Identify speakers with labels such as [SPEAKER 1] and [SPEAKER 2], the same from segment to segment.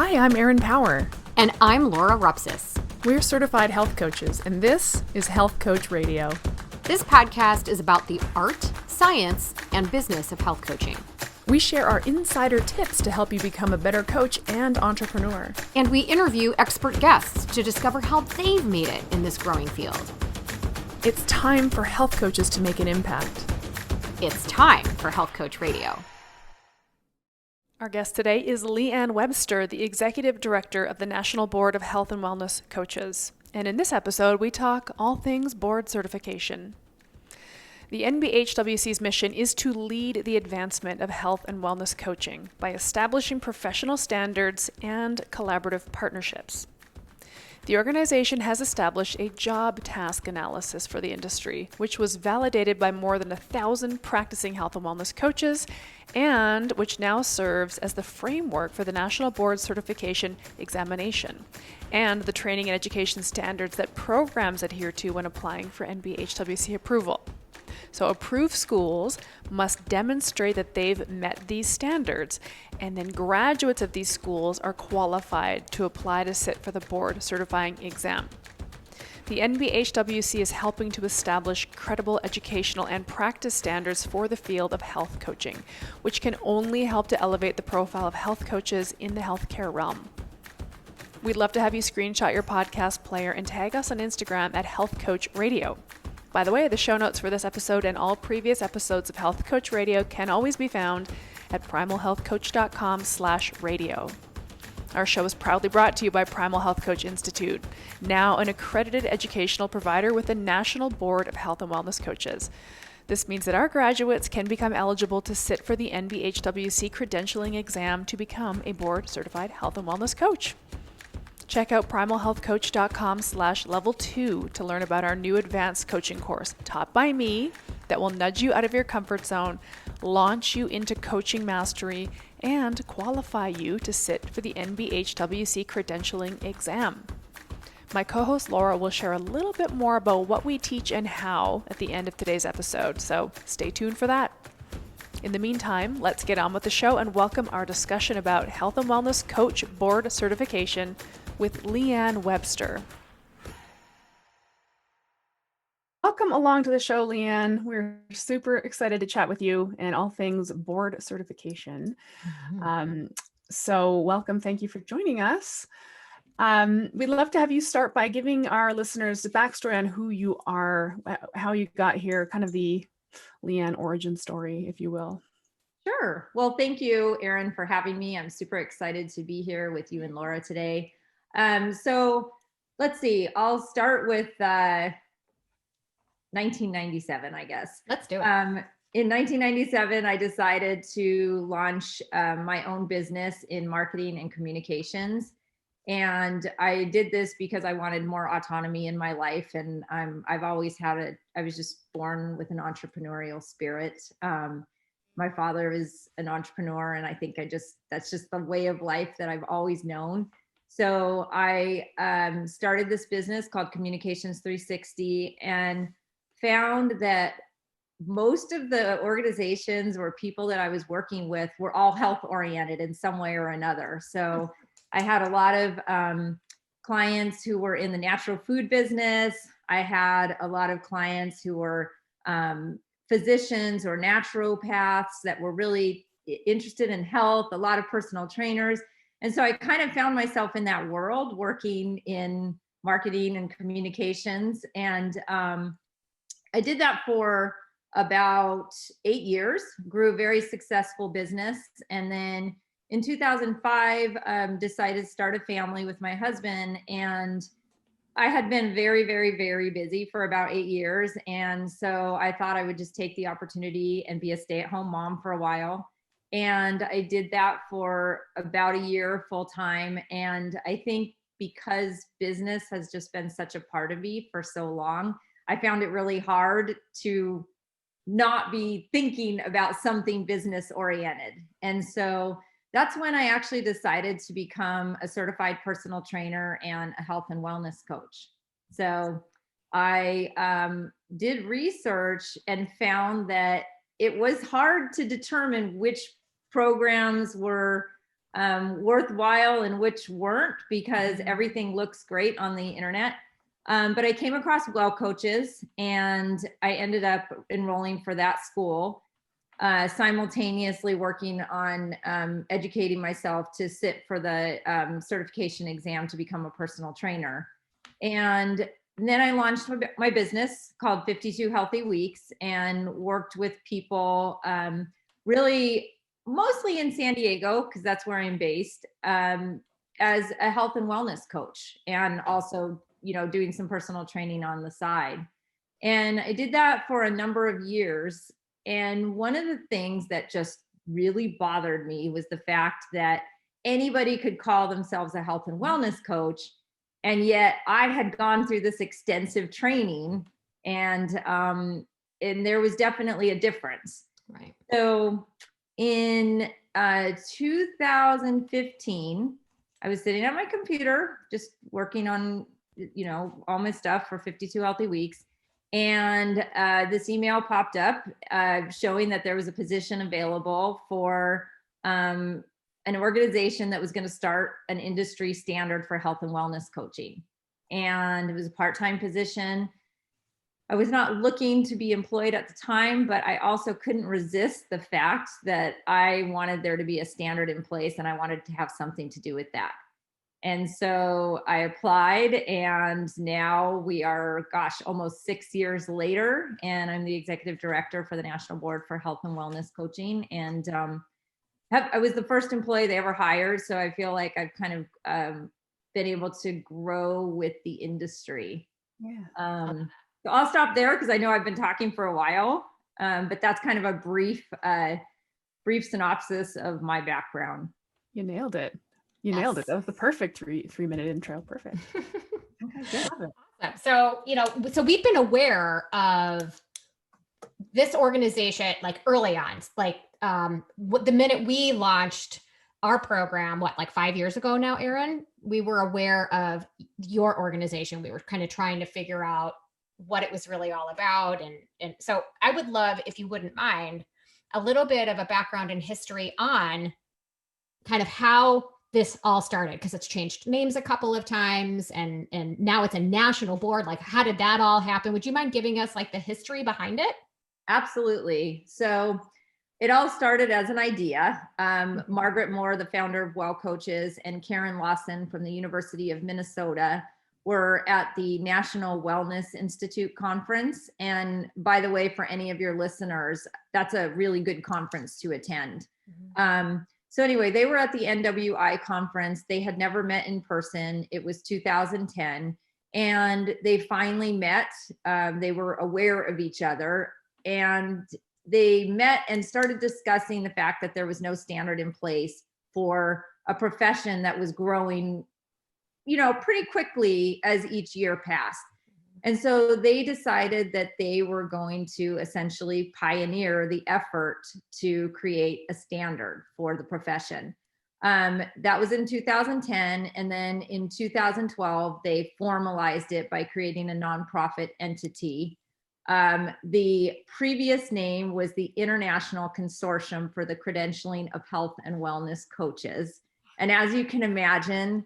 [SPEAKER 1] Hi, I'm Erin Power.
[SPEAKER 2] And I'm Laura Rupsis.
[SPEAKER 1] We're certified health coaches, and this is Health Coach Radio.
[SPEAKER 2] This podcast is about the art, science, and business of health coaching.
[SPEAKER 1] We share our insider tips to help you become a better coach and entrepreneur.
[SPEAKER 2] And we interview expert guests to discover how they've made it in this growing field.
[SPEAKER 1] It's time for health coaches to make an impact.
[SPEAKER 2] It's time for Health Coach Radio.
[SPEAKER 1] Our guest today is Leigh-Ann Webster, the Executive Director of the National Board of Health and Wellness Coaches. And in this episode, we talk all things board certification. The NBHWC's mission is to lead the advancement of health and wellness coaching by establishing professional standards and collaborative partnerships. The organization has established a job task analysis for the industry, which was validated by more than 1,000 practicing health and wellness coaches, and which now serves as the framework for the National Board Certification Examination and the training and education standards that programs adhere to when applying for NBHWC approval. So approved schools must demonstrate that they've met these standards, and then graduates of these schools are qualified to apply to sit for the board certifying exam. The NBHWC is helping to establish credible educational and practice standards for the field of health coaching, which can only help to elevate the profile of health coaches in the healthcare realm. We'd love to have you screenshot your podcast player and tag us on Instagram at Health Coach Radio. By the way, the show notes for this episode and all previous episodes of Health Coach Radio can always be found at primalhealthcoach.com/radio. Our show is proudly brought to you by Primal Health Coach Institute, now an accredited educational provider with the National Board of Health and Wellness Coaches. This means that our graduates can become eligible to sit for the NBHWC credentialing exam to become a board certified health and wellness coach. Check out primalhealthcoach.com/level2 to learn about our new advanced coaching course taught by me that will nudge you out of your comfort zone, launch you into coaching mastery, and qualify you to sit for the NBHWC credentialing exam. My co-host Laura will share a little bit more about what we teach and how at the end of today's episode, so stay tuned for that. In the meantime, let's get on with the show and welcome our discussion about Health and Wellness Coach Board Certification with Leigh-Ann Webster. Welcome along to the show, Leigh-Ann. We're super excited to chat with you and all things board certification. So welcome. Thank you for joining us. We'd love to have you start by giving our listeners the backstory on who you are, how you got here, kind of the Leigh-Ann origin story, if you will.
[SPEAKER 3] Sure. Well, thank you, Erin, for having me. I'm super excited to be here with you and Laura today. So let's see, I'll start with 1997, I guess.
[SPEAKER 2] Let's do it.
[SPEAKER 3] In 1997, I decided to launch my own business in marketing and communications. And I did this because I wanted more autonomy in my life. And I've always had I was just born with an entrepreneurial spirit. My father is an entrepreneur, and I think that's just the way of life that I've always known. So I started this business called Communications 360 and found that most of the organizations or people that I was working with were all health oriented in some way or another. So I had a lot of clients who were in the natural food business. I had a lot of clients who were physicians or naturopaths that were really interested in health, a lot of personal trainers. And so I kind of found myself in that world working in marketing and communications. And I did that for about 8 years, grew a very successful business. And then in 2005, decided to start a family with my husband. And I had been very, very, very busy for about 8 years. And so I thought I would just take the opportunity and be a stay-at-home mom for a while. And I did that for about a year full time. And I think because business has just been such a part of me for so long, I found it really hard to not be thinking about something business oriented. And so that's when I actually decided to become a certified personal trainer and a health and wellness coach. So I did research and found that it was hard to determine which programs were worthwhile and which weren't, because everything looks great on the internet. But I came across Well Coaches, and I ended up enrolling for that school, simultaneously working on educating myself to sit for the certification exam to become a personal trainer. And then I launched my business called 52 Healthy Weeks, and worked with people really mostly in San Diego, because that's where I'm based, as a health and wellness coach, and also, doing some personal training on the side. And I did that for a number of years. And one of the things that just really bothered me was the fact that anybody could call themselves a health and wellness coach. And yet I had gone through this extensive training, and there was definitely a difference.
[SPEAKER 2] Right.
[SPEAKER 3] So in 2015, I was sitting at my computer, just working on, all my stuff for 52 Healthy Weeks. And this email popped up showing that there was a position available for an organization that was going to start an industry standard for health and wellness coaching. And it was a part-time position. I was not looking to be employed at the time, but I also couldn't resist the fact that I wanted there to be a standard in place, and I wanted to have something to do with that. And so I applied, and now we are, almost 6 years later, and I'm the executive director for the National Board for Health and Wellness Coaching. And I was the first employee they ever hired. So I feel like I've kind of been able to grow with the industry.
[SPEAKER 1] Yeah.
[SPEAKER 3] So I'll stop there, because I know I've been talking for a while, but that's kind of a brief synopsis of my background.
[SPEAKER 1] You nailed it. You nailed it. That was the perfect three-minute intro. Perfect.
[SPEAKER 3] Okay, good.
[SPEAKER 2] Awesome. So, so we've been aware of this organization like early on, like the minute we launched our program, like 5 years ago now, Erin, we were aware of your organization. We were kind of trying to figure out what it was really all about. And so I would love, if you wouldn't mind, a little bit of a background and history on kind of how this all started, because it's changed names a couple of times, and now it's a national board. Like, how did that all happen? Would you mind giving us like the history behind it?
[SPEAKER 3] Absolutely. So it all started as an idea. Margaret Moore, the founder of Well Coaches, and Karen Lawson from the University of Minnesota were at the National Wellness Institute conference. And by the way, for any of your listeners, that's a really good conference to attend. So anyway, they were at the NWI conference. They had never met in person. It was 2010, and they finally met. They were aware of each other, and they met and started discussing the fact that there was no standard in place for a profession that was growing, pretty quickly as each year passed. And so they decided that they were going to essentially pioneer the effort to create a standard for the profession. That was in 2010. And then in 2012, they formalized it by creating a nonprofit entity. The previous name was the International Consortium for the Credentialing of Health and Wellness Coaches. And as you can imagine,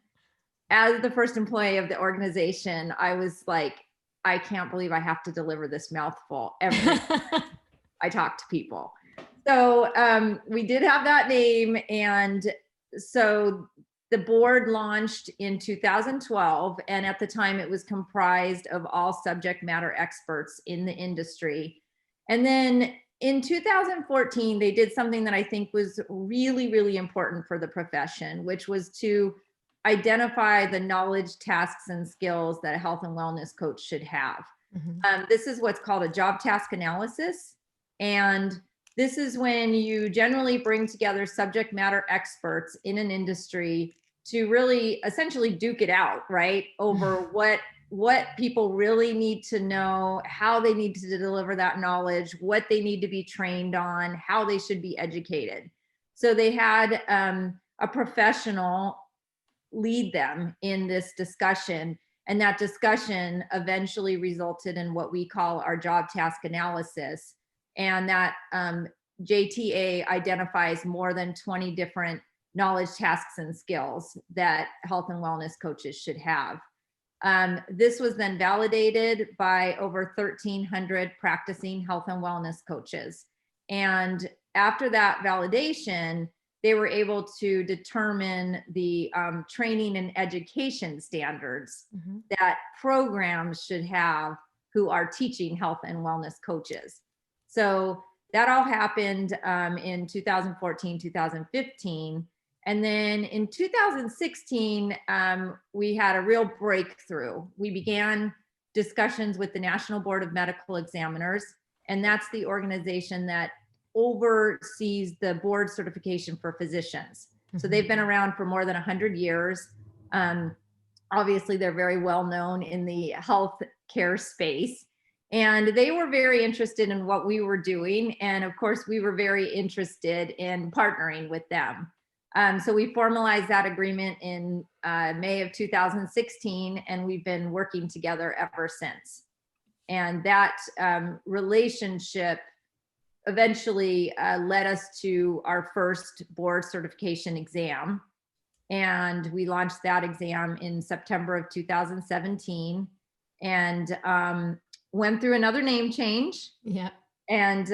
[SPEAKER 3] as the first employee of the organization, I was like, I can't believe I have to deliver this mouthful every time I talk to people. So we did have that name. And so the board launched in 2012. And at the time, it was comprised of all subject matter experts in the industry. And then in 2014, they did something that I think was really, really important for the profession, which was to identify the knowledge, tasks, and skills that a health and wellness coach should have. This is what's called a job task analysis. And this is when you generally bring together subject matter experts in an industry to really essentially duke it out, right? Over what people really need to know, how they need to deliver that knowledge, what they need to be trained on, how they should be educated. So they had a professional lead them in this discussion. And that discussion eventually resulted in what we call our job task analysis. And that JTA identifies more than 20 different knowledge, tasks, and skills that health and wellness coaches should have. This was then validated by over 1,300 practicing health and wellness coaches. And after that validation, they were able to determine the training and education standards that programs should have who are teaching health and wellness coaches. So that all happened in 2014, 2015. And then in 2016, we had a real breakthrough. We began discussions with the National Board of Medical Examiners, and that's the organization that oversees the board certification for physicians. So they've been around for more than 100 years. Obviously, they're very well known in the health care space. And they were very interested in what we were doing. And of course, we were very interested in partnering with them. So we formalized that agreement in May of 2016, and we've been working together ever since. And that relationship eventually led us to our first board certification exam. And we launched that exam in September of 2017 and went through another name change.
[SPEAKER 2] Yeah.
[SPEAKER 3] And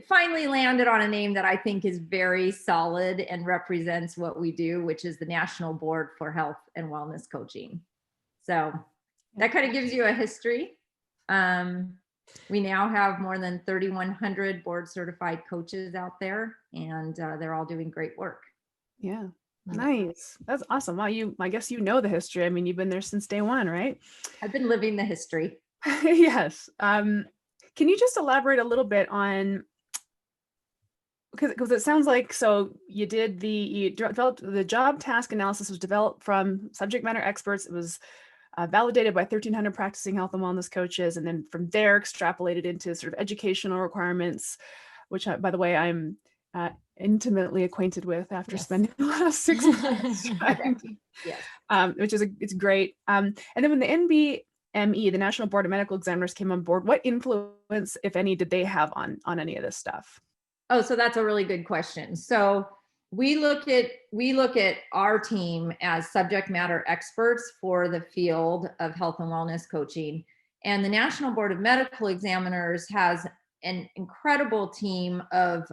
[SPEAKER 3] finally landed on a name that I think is very solid and represents what we do, which is the National Board for Health and Wellness Coaching. So that kind of gives you a history. We now have more than 3,100 board certified coaches out there, and they're all doing great work.
[SPEAKER 1] Yeah. Nice. That's awesome. Wow. I guess you know the history. I mean, you've been there since day one, right?
[SPEAKER 3] I've been living the history.
[SPEAKER 1] Yes. Can you just elaborate a little bit on, because it sounds like, so you developed the job task analysis was developed from subject matter experts. It was validated by 1,300 practicing health and wellness coaches. And then from there extrapolated into sort of educational requirements, which by the way, I'm intimately acquainted with after spending the last 6 months trying to, which is it's great. And then when the NBME, the National Board of Medical Examiners, came on board, what influence, if any, did they have on any of this stuff?
[SPEAKER 3] Oh, so that's a really good question. So we look at our team as subject matter experts for the field of health and wellness coaching. And the National Board of Medical Examiners has an incredible team of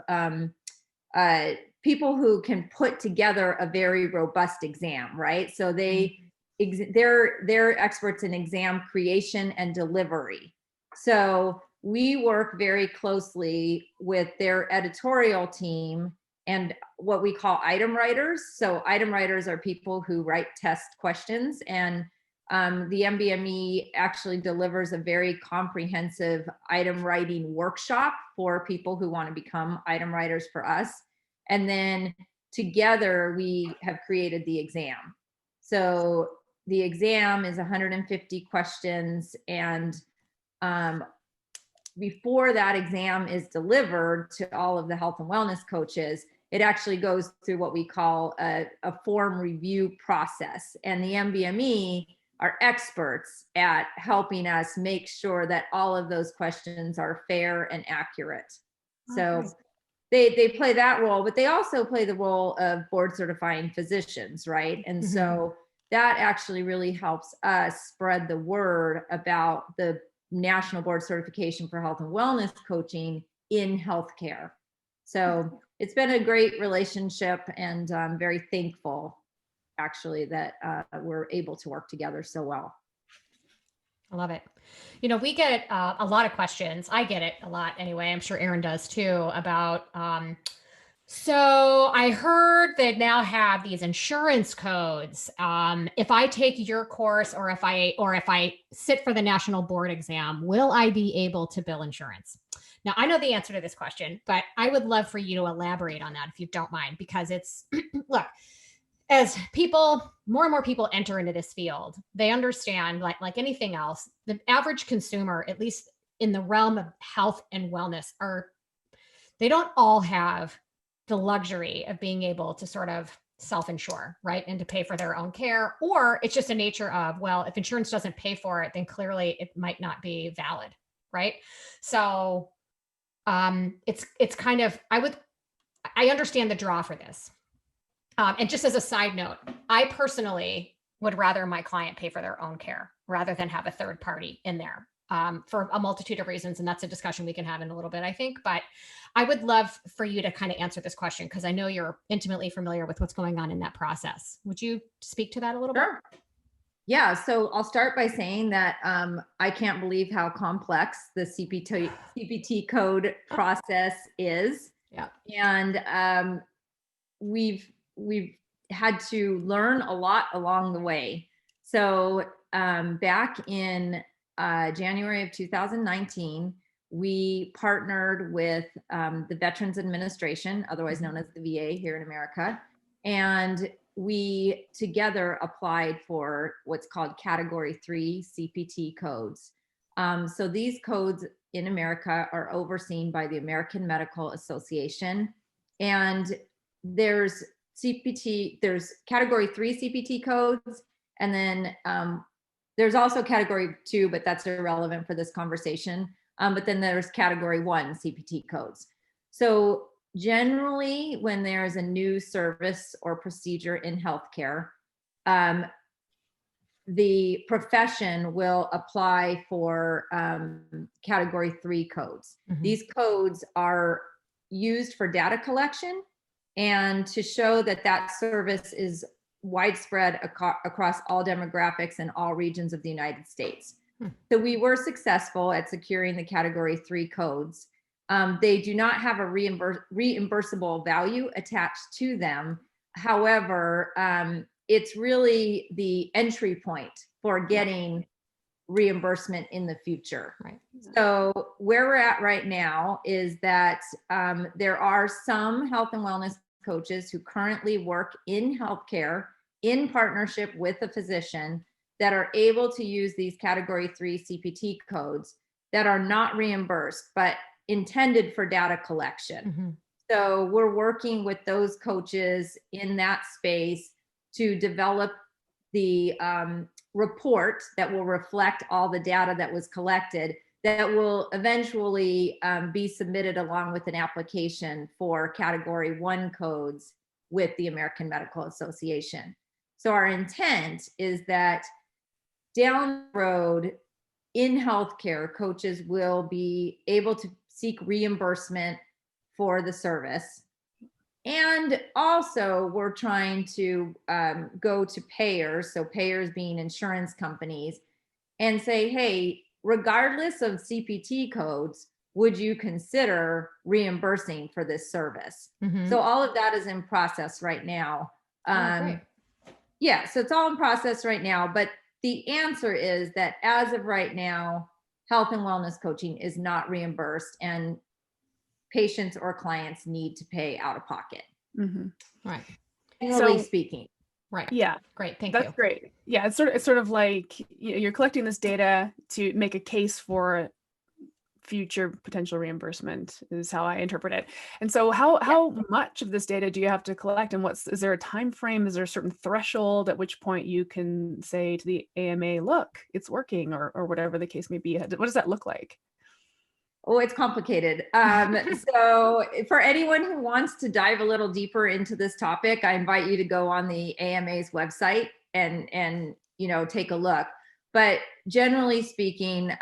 [SPEAKER 3] people who can put together a very robust exam, right? So they're experts in exam creation and delivery. So we work very closely with their editorial team and what we call item writers. So item writers are people who write test questions, and the NBME actually delivers a very comprehensive item writing workshop for people who want to become item writers for us. And then together we have created the exam. So the exam is 150 questions, and before that exam is delivered to all of the health and wellness coaches, it actually goes through what we call a form review process. And the NBME are experts at helping us make sure that all of those questions are fair and accurate. So they play that role, but they also play the role of board certifying physicians, right? And so that actually really helps us spread the word about the National Board Certification for Health and Wellness Coaching in healthcare. So it's been a great relationship, and I'm very thankful actually that we're able to work together so well.
[SPEAKER 2] I love it. You know, we get a lot of questions. I get it a lot anyway. I'm sure Erin does too, about, so I heard they now have these insurance codes. If I take your course, or if I sit for the national board exam, will I be able to bill insurance? Now, I know the answer to this question, but I would love for you to elaborate on that if you don't mind, because it's, look, as more and more people enter into this field, they understand, like anything else, the average consumer, at least in the realm of health and wellness, they don't all have the luxury of being able to sort of self-insure, right? And to pay for their own care, or it's just a nature of, well, if insurance doesn't pay for it, then clearly it might not be valid, right? So it's kind of, I understand the draw for this. And just as a side note, I personally would rather my client pay for their own care rather than have a third party in there, for a multitude of reasons. And that's a discussion we can have in a little bit, I think. But I would love for you to kind of answer this question, because I know you're intimately familiar with what's going on in that process. Would you speak to that a little bit?
[SPEAKER 3] Sure. Yeah, so I'll start by saying that I can't believe how complex the CPT code process is.
[SPEAKER 2] Yeah.
[SPEAKER 3] And we've had to learn a lot along the way. So back in January of 2019, we partnered with the Veterans Administration, otherwise known as the VA here in America, and we together applied for what's called Category 3 CPT codes. So these codes in America are overseen by the American Medical Association, and there's Category 3 CPT codes, and then there's also Category 2, but that's irrelevant for this conversation. But then there's Category 1 CPT codes. So generally, when there's a new service or procedure in healthcare, the profession will apply for Category 3 codes.
[SPEAKER 2] Mhm.
[SPEAKER 3] These codes are used for data collection and to show that that service is widespread across all demographics and all regions of the United States. So we were successful at securing the Category 3 codes. They do not have a reimbursable value attached to them. However, it's really the entry point for getting reimbursement in the future.
[SPEAKER 2] Right.
[SPEAKER 3] So where we're at right now is that there are some health and wellness coaches who currently work in healthcare in partnership with a physician that are able to use these Category 3 CPT codes that are not reimbursed, but intended for data collection.
[SPEAKER 2] Mm-hmm.
[SPEAKER 3] So we're working with those coaches in that space to develop the report that will reflect all the data that was collected, that will eventually be submitted along with an application for Category 1 codes with the American Medical Association. So our intent is that down the road in healthcare, coaches will be able to seek reimbursement for the service. And also we're trying to go to payers, so payers being insurance companies, and say, hey, regardless of CPT codes, would you consider reimbursing for this service?
[SPEAKER 2] Mm-hmm.
[SPEAKER 3] So all of that is in process right now.
[SPEAKER 2] Great.
[SPEAKER 3] Yeah, so it's all in process right now, but the answer is that as of right now, health and wellness coaching is not reimbursed, and patients or clients need to pay out of pocket.
[SPEAKER 1] Mm-hmm.
[SPEAKER 2] Right.
[SPEAKER 3] Generally speaking.
[SPEAKER 2] Right.
[SPEAKER 1] Yeah.
[SPEAKER 2] Great. Thank you.
[SPEAKER 1] That's great. Yeah. It's sort of like you're collecting this data to make a case for future potential reimbursement is how I interpret it. And so how much of this data do you have to collect, and is there a time frame? Is there a certain threshold at which point you can say to the AMA, look, it's working, or whatever the case may be? What does that look like?
[SPEAKER 3] Oh, it's complicated. So for anyone who wants to dive a little deeper into this topic, I invite you to go on the AMA's website and take a look. But generally speaking,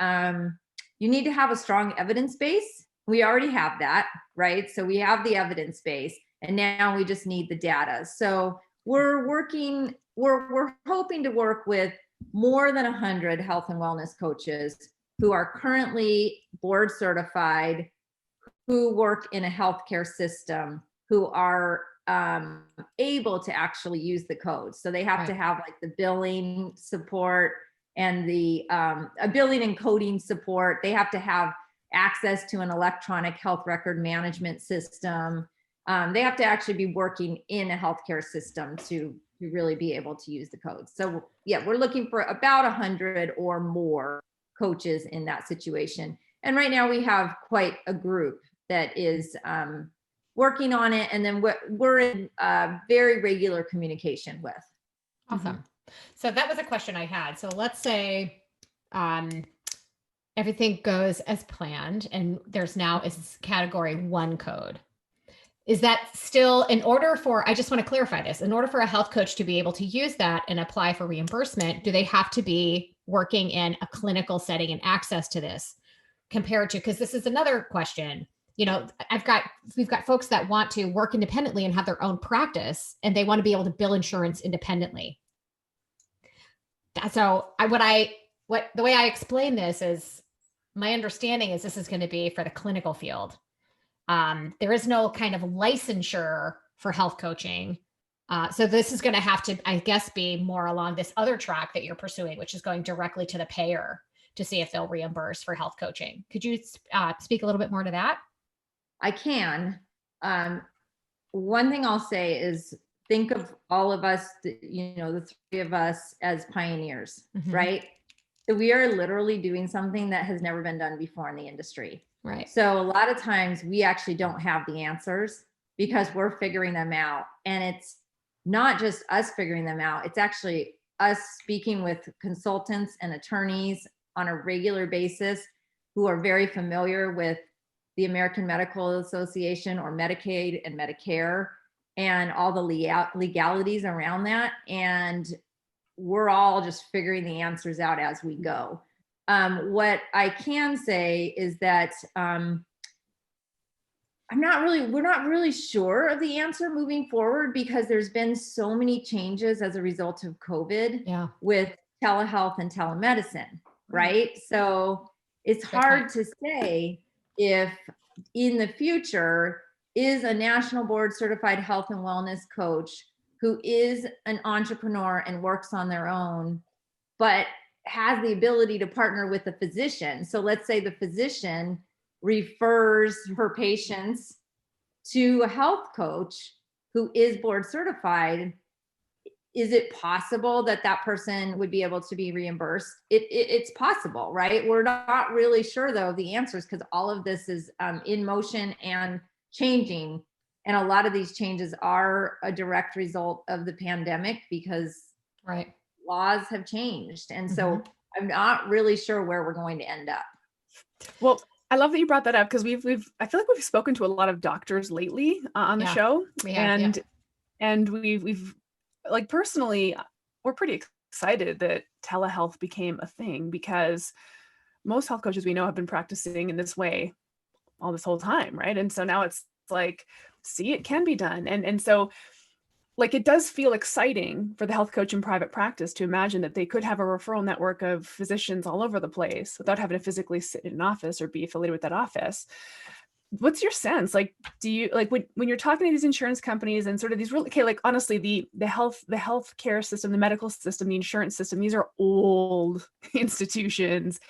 [SPEAKER 3] you need to have a strong evidence base. We already have that, right? So we have the evidence base, and now we just need the data. So we're hoping to work with more than 100 health and wellness coaches who are currently board certified, who work in a healthcare system, who are able to actually use the codes. So they have to have like the billing support and the billing and coding support. They have to have access to an electronic health record management system. They have to actually be working in a healthcare system to really be able to use the codes. So yeah, we're looking for about 100 or more coaches in that situation. And right now we have quite a group that is working on it. And then we're in very regular communication with.
[SPEAKER 2] Awesome.
[SPEAKER 1] Mm-hmm.
[SPEAKER 2] So that was a question I had. So let's say everything goes as planned and there's now a Category 1 code. is that still, in order for, I just want to clarify this, in order for a health coach to be able to use that and apply for reimbursement, do they have to be working in a clinical setting and access to this compared to, because this is another question, you know, we've got folks that want to work independently and have their own practice, and they want to be able to bill insurance independently. So the way I explain this is, my understanding is this is going to be for the clinical field. There is no kind of licensure for health coaching. So this is going to have to, I guess, be more along this other track that you're pursuing, which is going directly to the payer to see if they'll reimburse for health coaching. Could you speak a little bit more to that?
[SPEAKER 3] I can. One thing I'll say is, think of all of us, you know, the three of us as pioneers, right? So we are literally doing something that has never been done before in the industry.
[SPEAKER 2] Right.
[SPEAKER 3] So a lot of times we actually don't have the answers because we're figuring them out. And it's not just us figuring them out. It's actually us speaking with consultants and attorneys on a regular basis who are very familiar with the American Medical Association or Medicaid and Medicare and all the legalities around that. And we're all just figuring the answers out as we go. What I can say is that we're not really sure of the answer moving forward, because there's been so many changes as a result of COVID with telehealth and telemedicine, right? So it's hard to say if in the future is a national board certified health and wellness coach who is an entrepreneur and works on their own, but has the ability to partner with a physician. So let's say the physician refers her patients to a health coach who is board certified. Is it possible that that person would be able to be reimbursed? It's possible, right? We're not really sure though of the answers, because all of this is in motion and changing. And a lot of these changes are a direct result of the pandemic, because laws have changed. And so I'm not really sure where we're going to end up.
[SPEAKER 1] Well, I love that you brought that up, because I feel like we've spoken to a lot of doctors lately on the show. And we've like, personally, we're pretty excited that telehealth became a thing, because most health coaches we know have been practicing in this way all this whole time, right? And so now it's like, see, it can be done. And so, like, it does feel exciting for the health coach in private practice to imagine that they could have a referral network of physicians all over the place without having to physically sit in an office or be affiliated with that office. What's your sense? Like, do you, like, when you're talking to these insurance companies and sort of these really, okay, like, honestly, the health care system, the medical system, the insurance system, these are old institutions.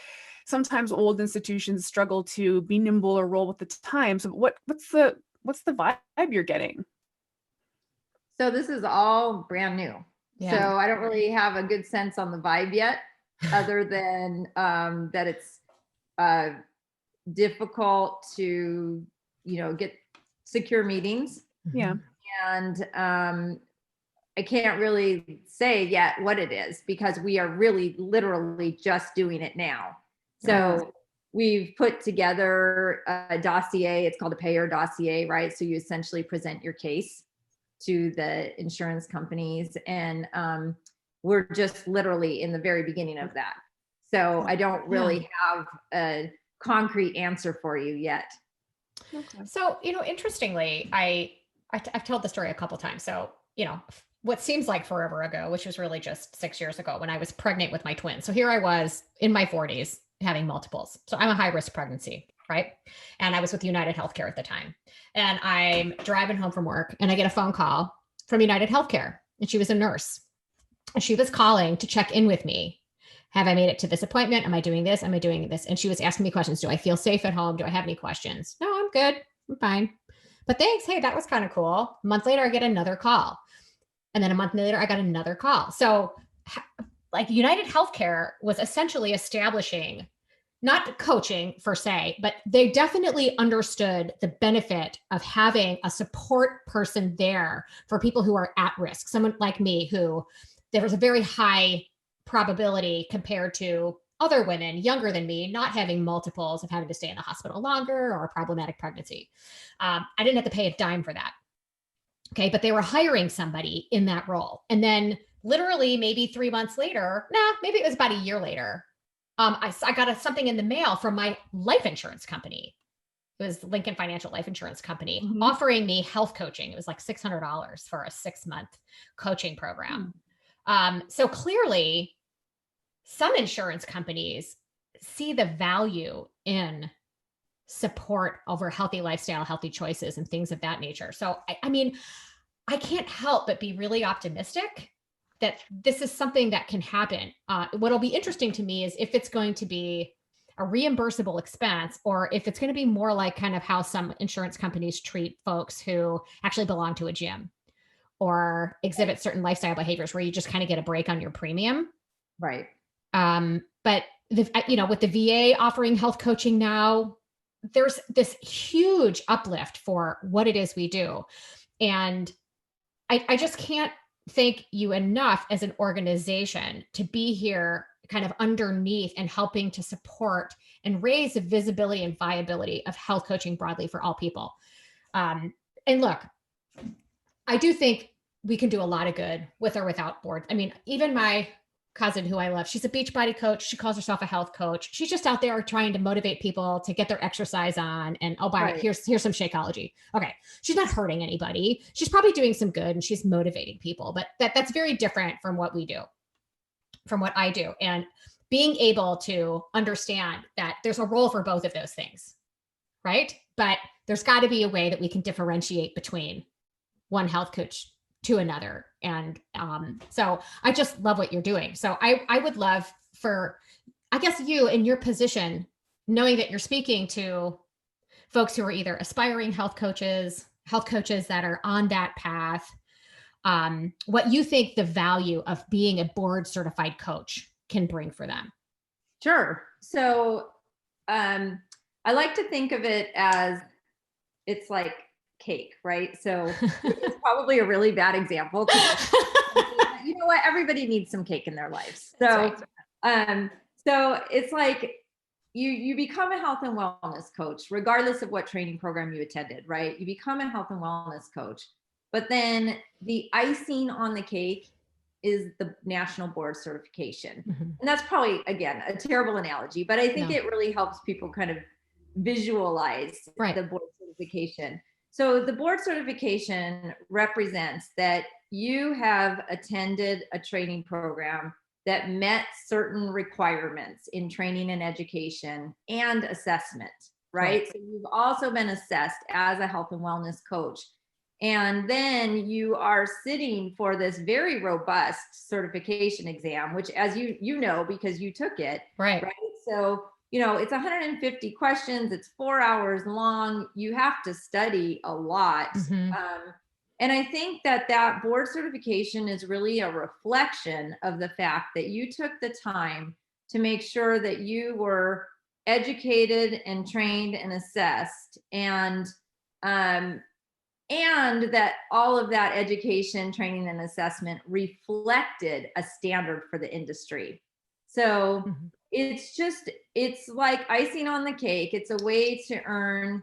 [SPEAKER 1] Sometimes old institutions struggle to be nimble or roll with the times. So what's the vibe you're getting?
[SPEAKER 3] So this is all brand new. So I don't really have a good sense on the vibe yet, other than that it's difficult to, get secure meetings. And I can't really say yet what it is, because we are really literally just doing it now. So we've put together a dossier. It's called a payer dossier, right? So you essentially present your case to the insurance companies, and we're just literally in the very beginning of that. So I don't really have a concrete answer for you yet.
[SPEAKER 2] So, interestingly, I've told the story a couple times. So, what seems like forever ago, which was really just 6 years ago, when I was pregnant with my twins. So here I was in my 40s having multiples. So I'm a high risk pregnancy, right? And I was with United Healthcare at the time. And I'm driving home from work, and I get a phone call from United Healthcare, and she was a nurse. And she was calling to check in with me. Have I made it to this appointment? Am I doing this? Am I doing this? And she was asking me questions. Do I feel safe at home? Do I have any questions? No, I'm good. I'm fine. But thanks. Hey, that was kind of cool. A month later, I get another call. And then a month later, I got another call. So like, United Healthcare was essentially establishing, not coaching per se, but they definitely understood the benefit of having a support person there for people who are at risk. Someone like me, who there was a very high probability compared to other women younger than me, not having multiples of having to stay in the hospital longer or a problematic pregnancy. I didn't have to pay a dime for that. Okay. But they were hiring somebody in that role. And then literally maybe 3 months later, maybe it was about a year later, I got something in the mail from my life insurance company. It was Lincoln Financial Life Insurance Company offering me health coaching. It was like $600 for a 6-month coaching program. So clearly some insurance companies see the value in support over healthy lifestyle, healthy choices, and things of that nature. So, I mean, I can't help but be really optimistic that this is something that can happen. What'll be interesting to me is if it's going to be a reimbursable expense, or if it's going to be more like kind of how some insurance companies treat folks who actually belong to a gym or exhibit certain lifestyle behaviors where you just kind of get a break on your premium.
[SPEAKER 3] Right.
[SPEAKER 2] But with the VA offering health coaching now, there's this huge uplift for what it is we do. And I just can't thank you enough as an organization to be here kind of underneath and helping to support and raise the visibility and viability of health coaching broadly for all people. And look, I do think we can do a lot of good with or without boards. I mean, even my cousin who I love, she's a Beachbody coach. She calls herself a health coach. She's just out there trying to motivate people to get their exercise on. And here's some Shakeology. Okay. She's not hurting anybody. She's probably doing some good and she's motivating people, but that's very different from what we do, from what I do. And being able to understand that there's a role for both of those things, right? But there's got to be a way that we can differentiate between one health coach to another. And so I just love what you're doing. So I would love for, I guess, you in your position, knowing that you're speaking to folks who are either aspiring health coaches that are on that path, what you think the value of being a board certified coach can bring for them.
[SPEAKER 3] Sure. So I like to think of it as it's like cake, right? So it's probably a really bad example. You know what? Everybody needs some cake in their lives. So, so it's like you become a health and wellness coach, regardless of what training program you attended, right? You become a health and wellness coach, but then the icing on the cake is the national board certification. And that's probably, again, a terrible analogy, but I think it really helps people kind of visualize the board certification. So the board certification represents that you have attended a training program that met certain requirements in training and education and assessment, right? So you've also been assessed as a health and wellness coach. And then you are sitting for this very robust certification exam, which, as you know, because you took it, right? So it's 150 questions. It's 4 hours long. You have to study a lot. And I think that board certification is really a reflection of the fact that you took the time to make sure that you were educated and trained and assessed, and that all of that education, training, and assessment reflected a standard for the industry. So it's like icing on the cake. It's a way to earn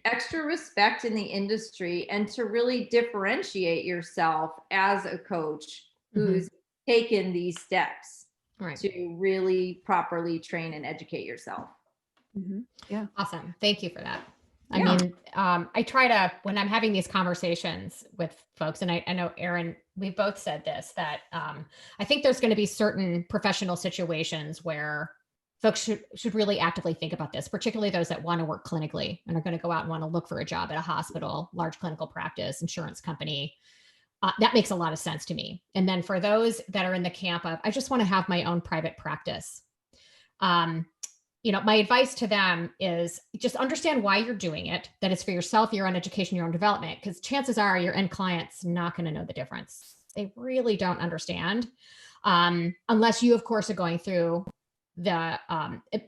[SPEAKER 3] extra respect in the industry and to really differentiate yourself as a coach who's taken these steps to really properly train and educate yourself.
[SPEAKER 2] Yeah. Awesome. Thank you for that. I mean, I try to, when I'm having these conversations with folks, and I know, Erin, we both said this, that I think there's going to be certain professional situations where folks should really actively think about this, particularly those that want to work clinically and are going to go out and want to look for a job at a hospital, large clinical practice, insurance company. That makes a lot of sense to me. And then for those that are in the camp of, I just want to have my own private practice. My advice to them is just understand why you're doing it, that it's for yourself, your own education, your own development, because chances are your end client's not going to know the difference. They really don't understand, unless you, of course, are going through the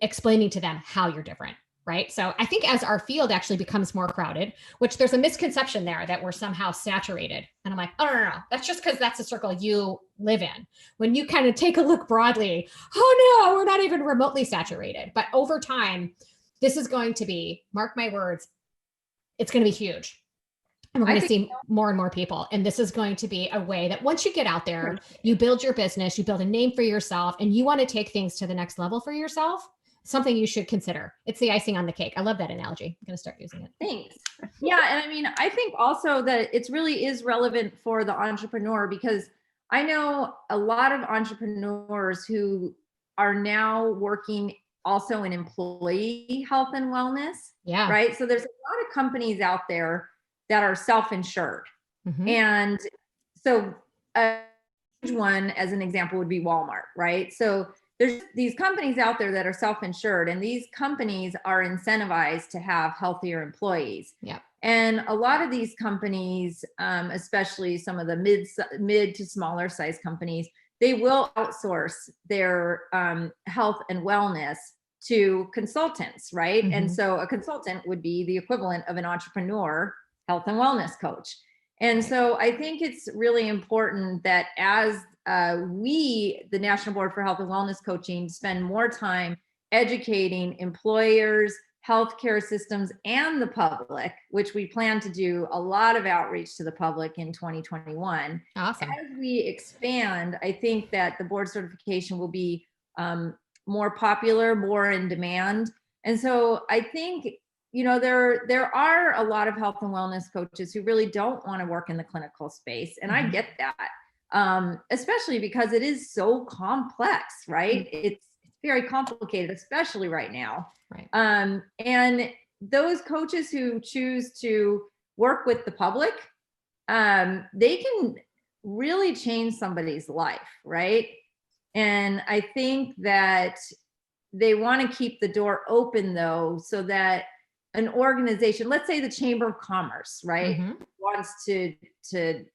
[SPEAKER 2] explaining to them how you're different. right? So I think as our field actually becomes more crowded, which there's a misconception there that we're somehow saturated. And I'm like, oh, no. That's just because that's the circle you live in. When you kind of take a look broadly, oh no, we're not even remotely saturated. But over time, this is going to be, mark my words, it's going to be huge. And we're going to see more and more people. And this is going to be a way that once you get out there, you build your business, you build a name for yourself, and you want to take things to the next level for yourself, something you should consider. It's the icing on the cake. I love that analogy. I'm going to start using it.
[SPEAKER 3] Thanks. Yeah. And I mean, I think also that it really is relevant for the entrepreneur, because I know a lot of entrepreneurs who are now working also in employee health and wellness.
[SPEAKER 2] Yeah.
[SPEAKER 3] Right. So there's a lot of companies out there that are self-insured. And so a huge one, as an example, would be Walmart, right? So there's these companies out there that are self-insured, and these companies are incentivized to have healthier employees.
[SPEAKER 2] Yeah.
[SPEAKER 3] And a lot of these companies, especially some of the mid to smaller size companies, they will outsource their health and wellness to consultants, right? And so a consultant would be the equivalent of an entrepreneur health and wellness coach. And so I think it's really important that as we, the National Board for Health and Wellness Coaching, spend more time educating employers, healthcare systems, and the public, which we plan to do a lot of outreach to the public in 2021.
[SPEAKER 2] Awesome.
[SPEAKER 3] As we expand, I think that the board certification will be more popular, more in demand. And so I think, you know, there are a lot of health and wellness coaches who really don't want to work in the clinical space. And I get that, especially because it is so complex, right? It's very complicated, especially right now.
[SPEAKER 2] Right.
[SPEAKER 3] And those coaches who choose to work with the public, they can really change somebody's life, right? And I think that they want to keep the door open, though, so that an organization, let's say the Chamber of Commerce, right, wants to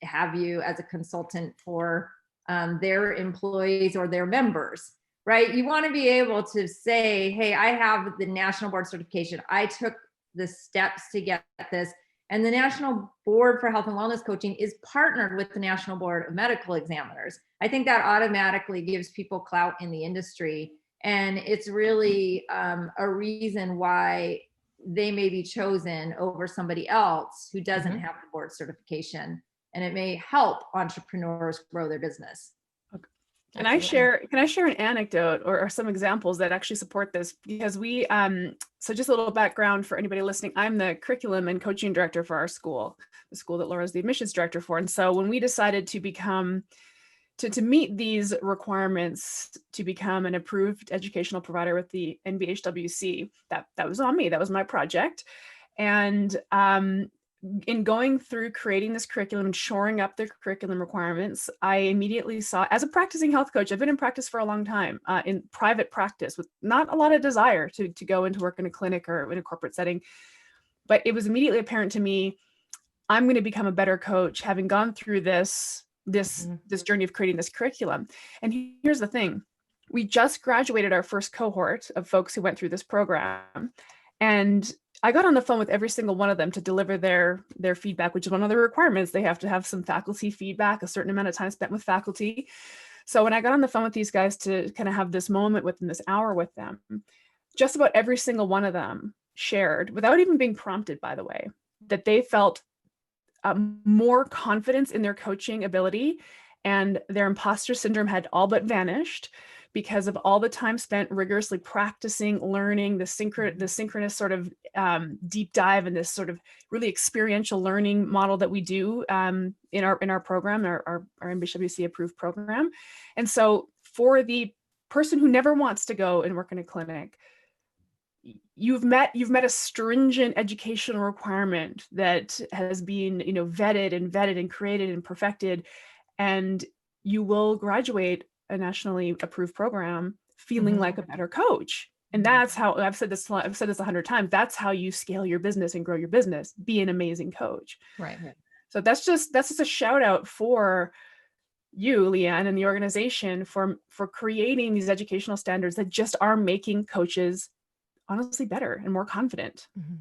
[SPEAKER 3] have you as a consultant for their employees or their members, right? You want to be able to say, hey, I have the National Board certification. I took the steps to get this. And the National Board for Health and Wellness Coaching is partnered with the National Board of Medical Examiners. I think that automatically gives people clout in the industry. And it's really a reason why they may be chosen over somebody else who doesn't have the board certification. And it may help entrepreneurs grow their business.
[SPEAKER 1] Can I share an anecdote or some examples that actually support this? Because we, so just a little background for anybody listening, I'm the curriculum and coaching director for our school, the school that Laura's the admissions director for. And so when we decided to become, to meet these requirements to become an approved educational provider with the NBHWC, that was on me, that was my project. And in going through creating this curriculum and shoring up the curriculum requirements, I immediately saw, as a practicing health coach, I've been in practice for a long time, in private practice with not a lot of desire to go into work in a clinic or in a corporate setting. But it was immediately apparent to me, I'm going to become a better coach, having gone through this journey of creating this curriculum. And here's the thing. We just graduated our first cohort of folks who went through this program. And I got on the phone with every single one of them to deliver their feedback, which is one of the requirements. They have to have some faculty feedback, a certain amount of time spent with faculty. So when I got on the phone with these guys to kind of have this moment with them, this hour with them, just about every single one of them shared, without even being prompted, by the way, that they felt more confidence in their coaching ability, and their imposter syndrome had all but vanished because of all the time spent rigorously practicing, learning the synchronous sort of deep dive and this sort of really experiential learning model that we do in our program, our NBHWC approved program. And so for the person who never wants to go and work in a clinic, you've met a stringent educational requirement that has been, vetted and created and perfected, and you will graduate a nationally approved program feeling like a better coach. And that's how I've said this 100 times. That's how you scale your business and grow your business. Be an amazing coach.
[SPEAKER 2] Right.
[SPEAKER 1] So that's just a shout out for you, Leigh-Ann, and the organization for creating these educational standards that just are making coaches honestly better and more confident.
[SPEAKER 2] Mhm.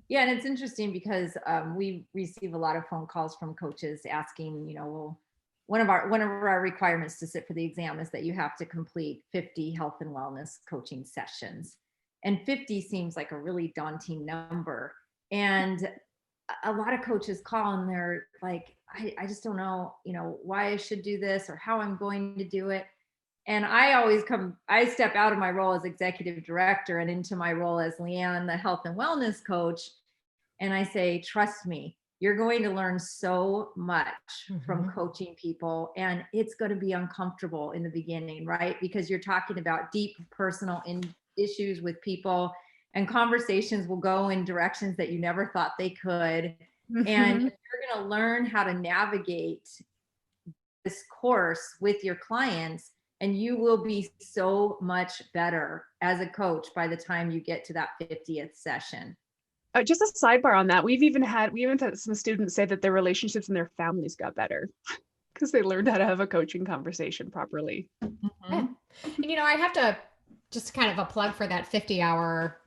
[SPEAKER 3] Yeah, and it's interesting because we receive a lot of phone calls from coaches asking, well, one of our requirements to sit for the exam is that you have to complete 50 health and wellness coaching sessions. And 50 seems like a really daunting number. And a lot of coaches call and they're like, I just don't know, why I should do this or how I'm going to do it. And I step out of my role as executive director and into my role as Leigh-Ann, the health and wellness coach. And I say, trust me, you're going to learn so much from coaching people. And it's going to be uncomfortable in the beginning, right? Because you're talking about deep personal issues with people, and conversations will go in directions that you never thought they could. And you're going to learn how to navigate this course with your clients, and you will be so much better as a coach by the time you get to that 50th session.
[SPEAKER 1] Just a sidebar on that. We even had some students say that their relationships and their families got better because they learned how to have a coaching conversation properly.
[SPEAKER 2] Yeah. And I have to just kind of a plug for that 50-hour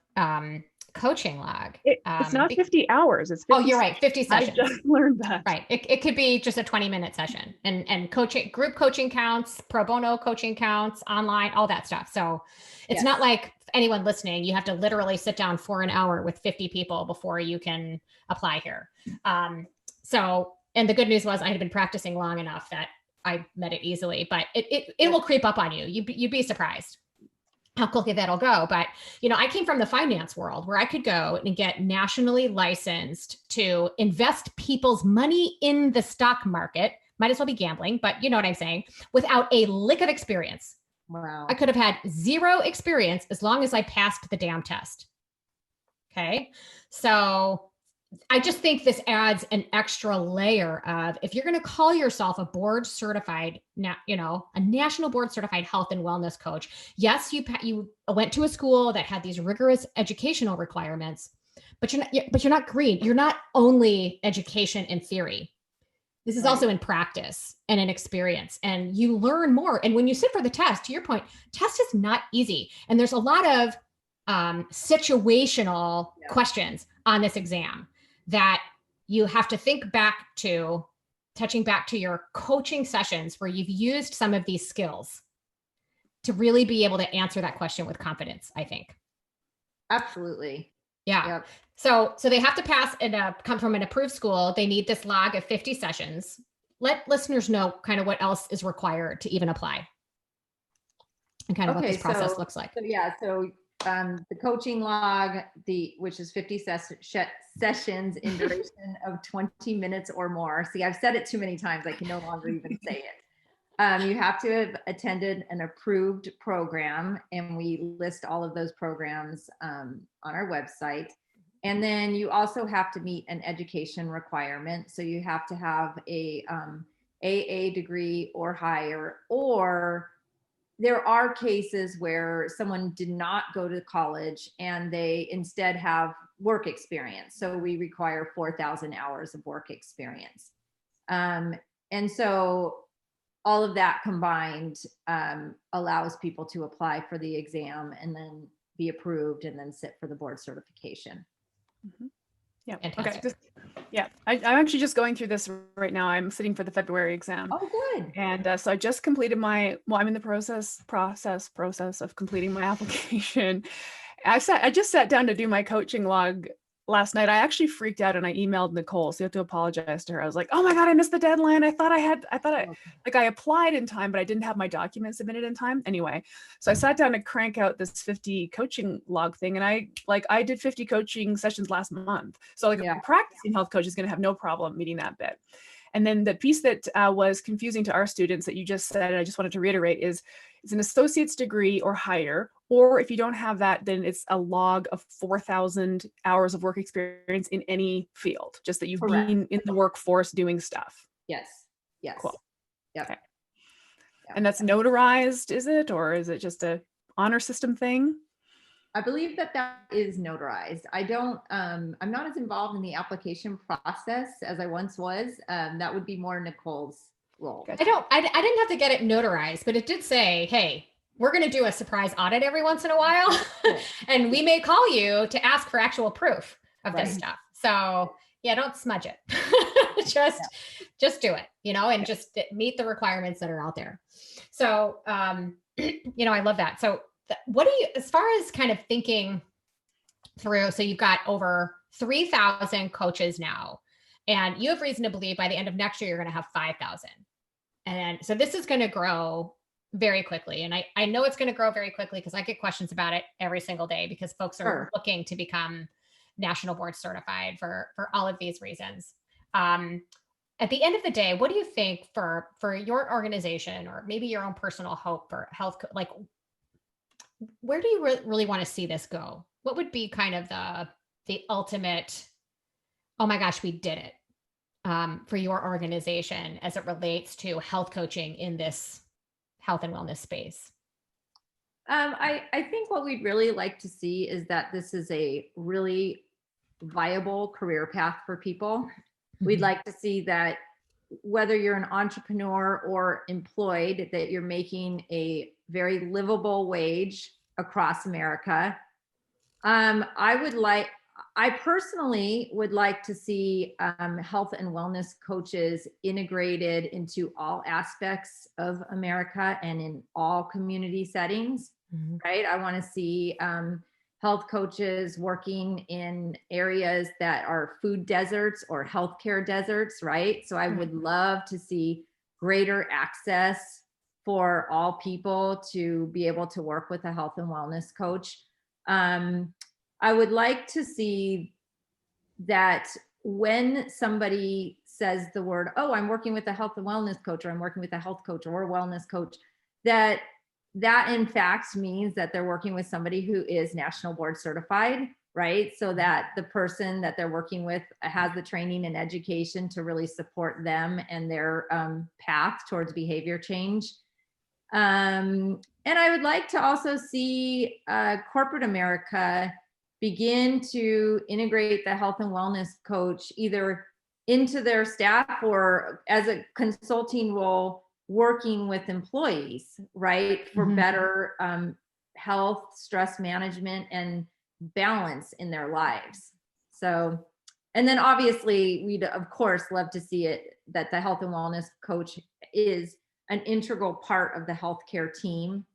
[SPEAKER 2] coaching log.
[SPEAKER 1] It's not 50 hours. It's 50
[SPEAKER 2] Oh, you're right. 50 sessions.
[SPEAKER 1] I just learned that.
[SPEAKER 2] Right. It could be just a 20-minute session, and coaching, group coaching counts, pro bono coaching counts, online, all that stuff. So it's not like anyone listening, you have to literally sit down for an hour with 50 people before you can apply here. And the good news was I had been practicing long enough that I met it easily, but it will creep up on you. You'd be surprised how quickly that'll go. But, I came from the finance world where I could go and get nationally licensed to invest people's money in the stock market. Might as well be gambling, but you know what I'm saying, without a lick of experience.
[SPEAKER 3] Wow.
[SPEAKER 2] I could have had zero experience as long as I passed the damn test. Okay. So I just think this adds an extra layer of, if you're going to call yourself a board certified, a national board certified health and wellness coach, yes, you went to a school that had these rigorous educational requirements, but you're not green. You're not only education and theory. This is also in practice and in experience, and you learn more. And when you sit for the test, to your point, test is not easy. And there's a lot of situational questions on this exam that you have to think back to, touching back to your coaching sessions where you've used some of these skills to really be able to answer that question with confidence, I think.
[SPEAKER 3] Absolutely.
[SPEAKER 2] Yeah.
[SPEAKER 3] Yep.
[SPEAKER 2] So they have to pass and come from an approved school. They need this log of 50 sessions. Let listeners know kind of what else is required to even apply and kind of what this process looks like.
[SPEAKER 3] The coaching log, which is 50 sessions in duration of 20 minutes or more. See, I've said it too many times. I can no longer even say it. You have to have attended an approved program, and we list all of those programs on our website. And then you also have to meet an education requirement. So you have to have a AA degree or higher, or there are cases where someone did not go to college and they instead have work experience. So we require 4,000 hours of work experience. And so all of that combined allows people to apply for the exam and then be approved and then sit for the board certification.
[SPEAKER 1] Mm-hmm. Yeah.
[SPEAKER 2] Fantastic.
[SPEAKER 1] Okay. I'm actually just going through this right now. I'm sitting for the February exam.
[SPEAKER 3] Oh, good.
[SPEAKER 1] And so I just completed I'm in the process of completing my application. I just sat down to do my coaching log last night. I actually freaked out and I emailed Nicole. So you have to apologize to her. I was like, oh my God, I missed the deadline. I applied in time, but I didn't have my documents submitted in time. Anyway, so I sat down to crank out this 50 coaching log thing. And I did 50 coaching sessions last month. So a practicing health coach is going to have no problem meeting that bit. And then the piece that was confusing to our students that you just said, and I just wanted to reiterate, is it's an associate's degree or higher, or if you don't have that, then it's a log of 4,000 hours of work experience in any field, just that you've been in the workforce doing stuff.
[SPEAKER 3] Yes.
[SPEAKER 1] Cool.
[SPEAKER 3] Yep.
[SPEAKER 1] Okay. Yep. And that's notarized, is it? Or is it just a honor system thing?
[SPEAKER 3] I believe that is notarized. I'm not as involved in the application process as I once was. That would be more Nicole's role.
[SPEAKER 2] I didn't have to get it notarized, but it did say, hey, we're going to do a surprise audit every once in a while.
[SPEAKER 3] Cool.
[SPEAKER 2] And we may call you to ask for actual proof of this
[SPEAKER 3] Right.
[SPEAKER 2] stuff. So yeah, don't smudge it. Just do it, and just meet the requirements that are out there. So, I love that. So what do you, as far as kind of thinking through, so you've got over 3,000 coaches now, and you have reason to believe by the end of next year, you're going to have 5,000. And so this is going to grow very quickly. And I know it's going to grow very quickly because I get questions about it every single day because folks are
[SPEAKER 3] Sure.
[SPEAKER 2] looking to become national board certified for all of these reasons. At the end of the day, what do you think for your organization or maybe your own personal hope for health? Like, where do you really want to see this go? What would be kind of the ultimate, oh my gosh, we did it, for your organization as it relates to health coaching in this health and wellness space?
[SPEAKER 3] I think what we'd really like to see is that this is a really viable career path for people. We'd like to see that whether you're an entrepreneur or employed, that you're making a very livable wage across America. I personally would like to see health and wellness coaches integrated into all aspects of America and in all community settings, right? I want to see health coaches working in areas that are food deserts or healthcare deserts, right? So I would love to see greater access for all people to be able to work with a health and wellness coach. I would like to see that when somebody says the word, oh, I'm working with a health and wellness coach, or I'm working with a health coach or a wellness coach, that in fact means that they're working with somebody who is national board certified, right? So that the person that they're working with has the training and education to really support them and their path towards behavior change. And I would like to also see corporate America begin to integrate the health and wellness coach either into their staff or as a consulting role, working with employees, right? For better health, stress management, and balance in their lives. So, and then obviously we'd of course love to see it that the health and wellness coach is an integral part of the healthcare team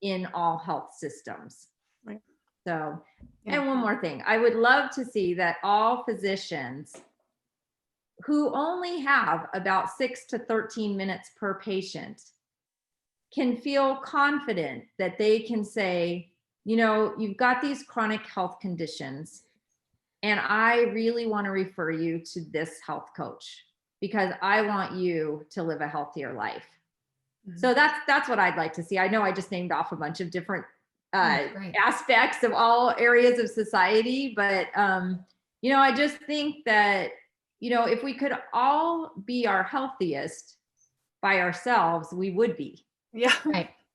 [SPEAKER 3] in all health systems.
[SPEAKER 1] Right.
[SPEAKER 3] So, and one more thing, I would love to see that all physicians who only have about 6 to 13 minutes per patient can feel confident that they can say, you've got these chronic health conditions, and I really want to refer you to this health coach because I want you to live a healthier life. So that's what I'd like to see. I know I just named off a bunch of different aspects of all areas of society, but I just think that if we could all be our healthiest by ourselves, we would be.
[SPEAKER 1] Yeah.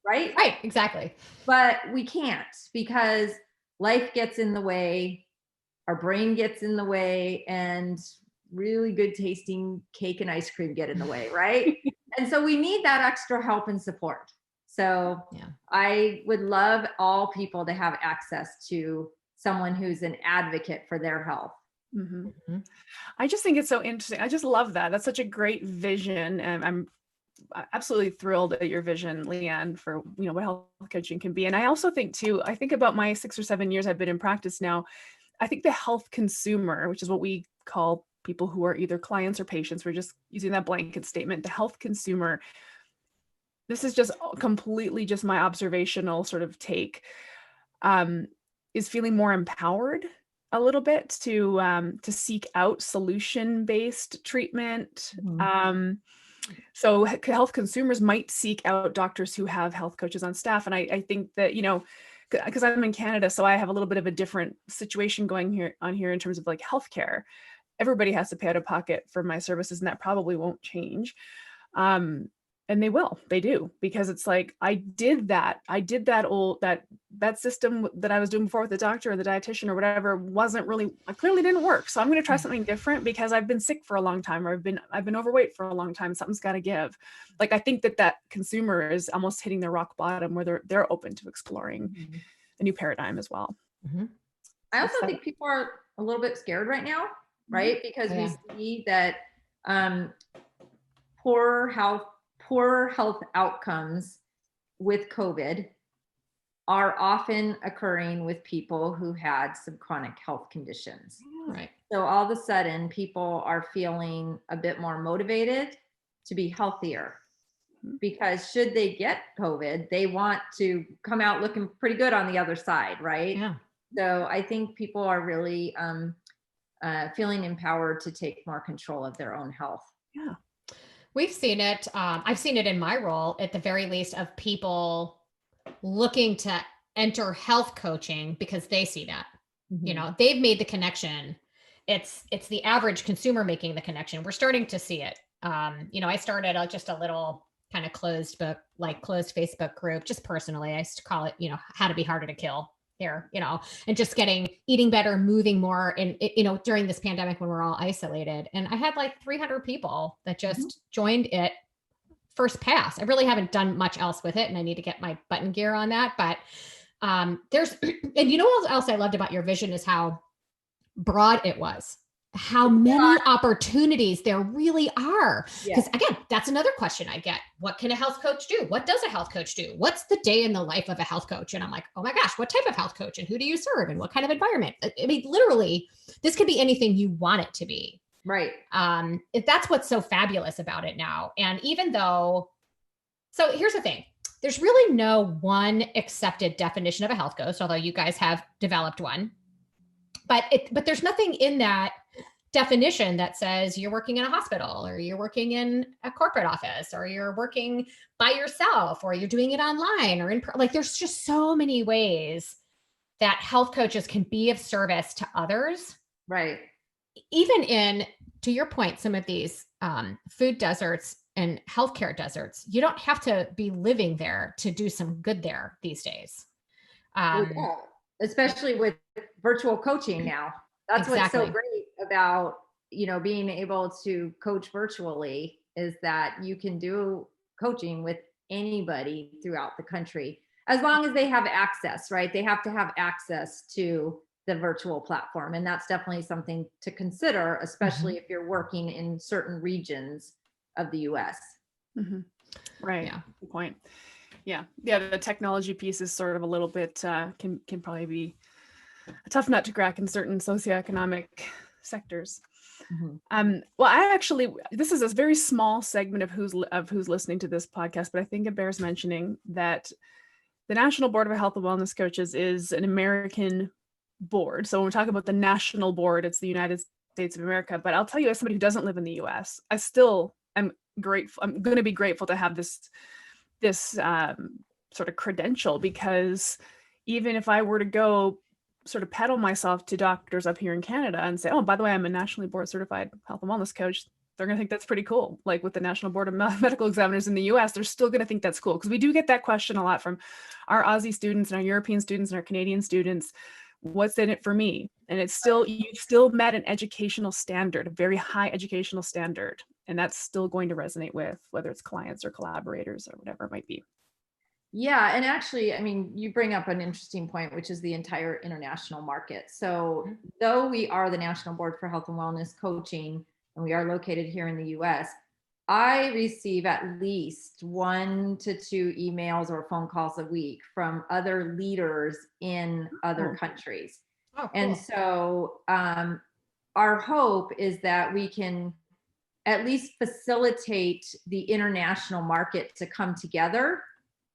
[SPEAKER 3] Right,
[SPEAKER 2] exactly.
[SPEAKER 3] But we can't, because life gets in the way, our brain gets in the way, and really good tasting cake and ice cream get in the way, right? And so we need that extra help and support. So I would love all people to have access to someone who's an advocate for their health.
[SPEAKER 1] I just think it's so interesting. I just love that. That's such a great vision. And I'm absolutely thrilled at your vision, Leigh-Ann, for what health coaching can be. And I also think too, I think about my 6 or 7 years I've been in practice now. I think the health consumer, which is what we call people who are either clients or patients, we're just using that blanket statement, the health consumer, this is just completely just my observational sort of take, is feeling more empowered a little bit to seek out solution-based treatment. So health consumers might seek out doctors who have health coaches on staff. And I think that, because I'm in Canada, so I have a little bit of a different situation going on here in terms of like healthcare. Everybody has to pay out of pocket for my services, and that probably won't change. And they do, because it's like, I did that system that I was doing before with the doctor or the dietitian or whatever clearly didn't work. So I'm going to try something different because I've been sick for a long time, or I've been overweight for a long time. Something's got to give. Like, I think that consumer is almost hitting their rock bottom where they're open to exploring a new paradigm as well.
[SPEAKER 2] Mm-hmm.
[SPEAKER 3] I also think people are a little bit scared right now, right? Because we see that poor health outcomes with COVID are often occurring with people who had some chronic health conditions.
[SPEAKER 2] Right.
[SPEAKER 3] So all of a sudden, people are feeling a bit more motivated to be healthier, because should they get COVID, they want to come out looking pretty good on the other side, right?
[SPEAKER 2] Yeah.
[SPEAKER 3] So I think people are really feeling empowered to take more control of their own health.
[SPEAKER 1] Yeah.
[SPEAKER 2] We've seen it. I've seen it in my role, at the very least, of people looking to enter health coaching because they see that, they've made the connection. It's the average consumer making the connection. We're starting to see it. I started just a little kind of closed Facebook group, just personally. I used to call it, how to be harder to kill here, and just eating better, moving more. And, during this pandemic when we're all isolated, and I had like 300 people that just joined it first pass. I really haven't done much else with it, and I need to get my button gear on that. But and what else I loved about your vision is how broad it was, how many opportunities there really are. Because again, that's another question I get. What can a health coach do? What does a health coach do? What's the day in the life of a health coach? And I'm like, oh my gosh, what type of health coach, and who do you serve, and what kind of environment? I mean, literally, this could be anything you want it to be.
[SPEAKER 3] Right.
[SPEAKER 2] If that's what's so fabulous about it now. And so here's the thing, there's really no one accepted definition of a health coach, although you guys have developed one, but there's nothing in that definition that says you're working in a hospital, or you're working in a corporate office, or you're working by yourself, or you're doing it online, or there's just so many ways that health coaches can be of service to others.
[SPEAKER 3] Right.
[SPEAKER 2] Even to your point, some of these food deserts and healthcare deserts, you don't have to be living there to do some good there these days.
[SPEAKER 3] Especially with virtual coaching now. That's
[SPEAKER 2] exactly.
[SPEAKER 3] What's so great about, being able to coach virtually, is that you can do coaching with anybody throughout the country, as long as they have access, right? They have to have access to the virtual platform. And that's definitely something to consider, especially if you're working in certain regions of the US.
[SPEAKER 1] Right. Yeah. Good point. Yeah. The technology piece is sort of a little bit, can probably be a tough nut to crack in certain socioeconomic sectors. Well, this is a very small segment of who's listening to this podcast, but I think it bears mentioning that the National Board of Health and Wellness Coaches is an American board. So when we talk about the national board, it's the United States of America. But I'll tell you, as somebody who doesn't live in the US, I still am grateful. I'm going to be grateful to have this sort of credential, because even if I were to go sort of peddle myself to doctors up here in Canada and say, oh, by the way, I'm a nationally board certified health and wellness coach, they're going to think that's pretty cool. Like with the National Board of Medical Examiners in the US, they're still going to think that's cool, because we do get that question a lot from our Aussie students and our European students and our Canadian students. What's in it for me? And it's still, you've still met an educational standard, a very high educational standard. And that's still going to resonate with whether it's clients or collaborators or whatever it might be.
[SPEAKER 3] Yeah. And actually, I mean, you bring up an interesting point, which is the entire international market. So though we are the National Board for Health and Wellness Coaching, and we are located here in the US, I receive at least 1 to 2 emails or phone calls a week from other leaders in other countries. Oh, cool. And so our hope is that we can at least facilitate the international market to come together,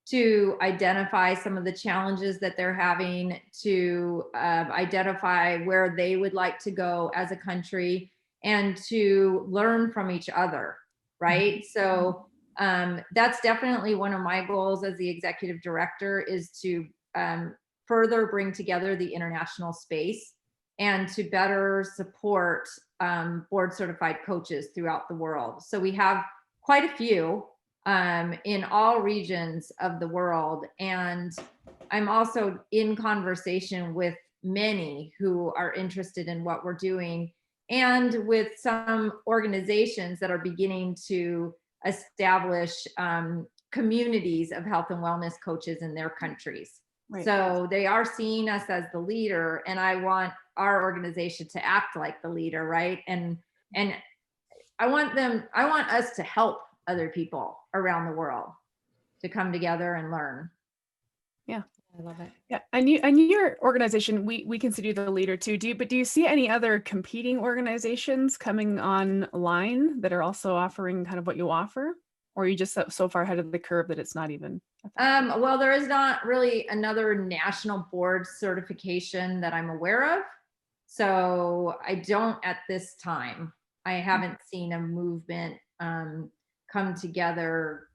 [SPEAKER 3] to identify some of the challenges that they're having, to identify where they would like to go as a country, and to learn from each other, right? So that's definitely one of my goals as the executive director, is to further bring together the international space and to better support board certified coaches throughout the world. So we have quite a few. in all regions of the world. And I'm also in conversation with many who are interested in what we're doing, and with some organizations that are beginning to establish communities of health and wellness coaches in their countries.
[SPEAKER 1] Right.
[SPEAKER 3] So they are seeing us as the leader, and I want our organization to act like the leader, right? And I want us to help other people around the world to come together and learn.
[SPEAKER 1] Yeah.
[SPEAKER 2] I love it.
[SPEAKER 1] Yeah. And your organization, we consider you the leader too. Do you see any other competing organizations coming online that are also offering kind of what you offer? Or are you just so far ahead of the curve that it's not even?
[SPEAKER 3] Well, there is not really another national board certification that I'm aware of. So I don't at this time. I haven't seen a movement come together,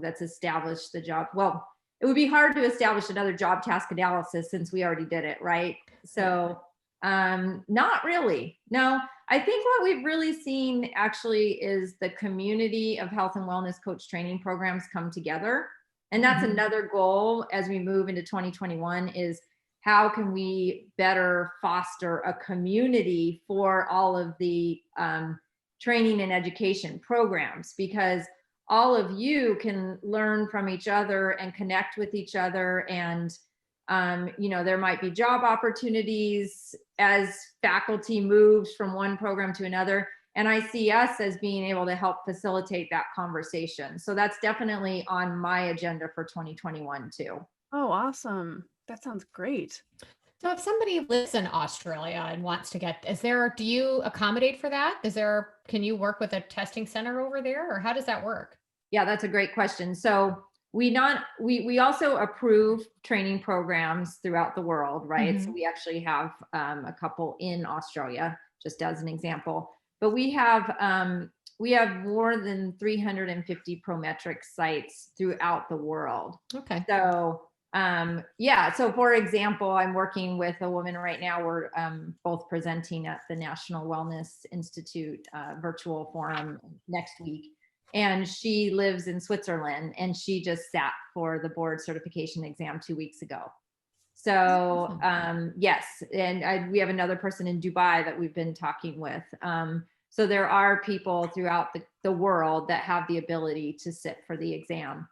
[SPEAKER 3] that's established the job. Well, it would be hard to establish another job task analysis since we already did it, right? So not really. No, I think what we've really seen actually is the community of health and wellness coach training programs come together. And that's another goal as we move into 2021 is how can we better foster a community for all of the training and education programs, because all of you can learn from each other and connect with each other. And, there might be job opportunities as faculty moves from one program to another. And I see us as being able to help facilitate that conversation. So that's definitely on my agenda for 2021 too.
[SPEAKER 1] Oh, awesome. That sounds great.
[SPEAKER 2] So if somebody lives in Australia and wants to do you accommodate for that? Can you work with a testing center over there, or how does that work?
[SPEAKER 3] Yeah, that's a great question. So we also approve training programs throughout the world, right?
[SPEAKER 2] Mm-hmm.
[SPEAKER 3] So we actually have a couple in Australia, just as an example. But we have more than 350 Prometric sites throughout the world.
[SPEAKER 2] Okay.
[SPEAKER 3] So so for example, I'm working with a woman right now. We're both presenting at the National Wellness Institute virtual forum next week. And she lives in Switzerland, and she just sat for the board certification exam 2 weeks ago. So yes, and we have another person in Dubai that we've been talking with. So there are people throughout the world that have the ability to sit for the exam.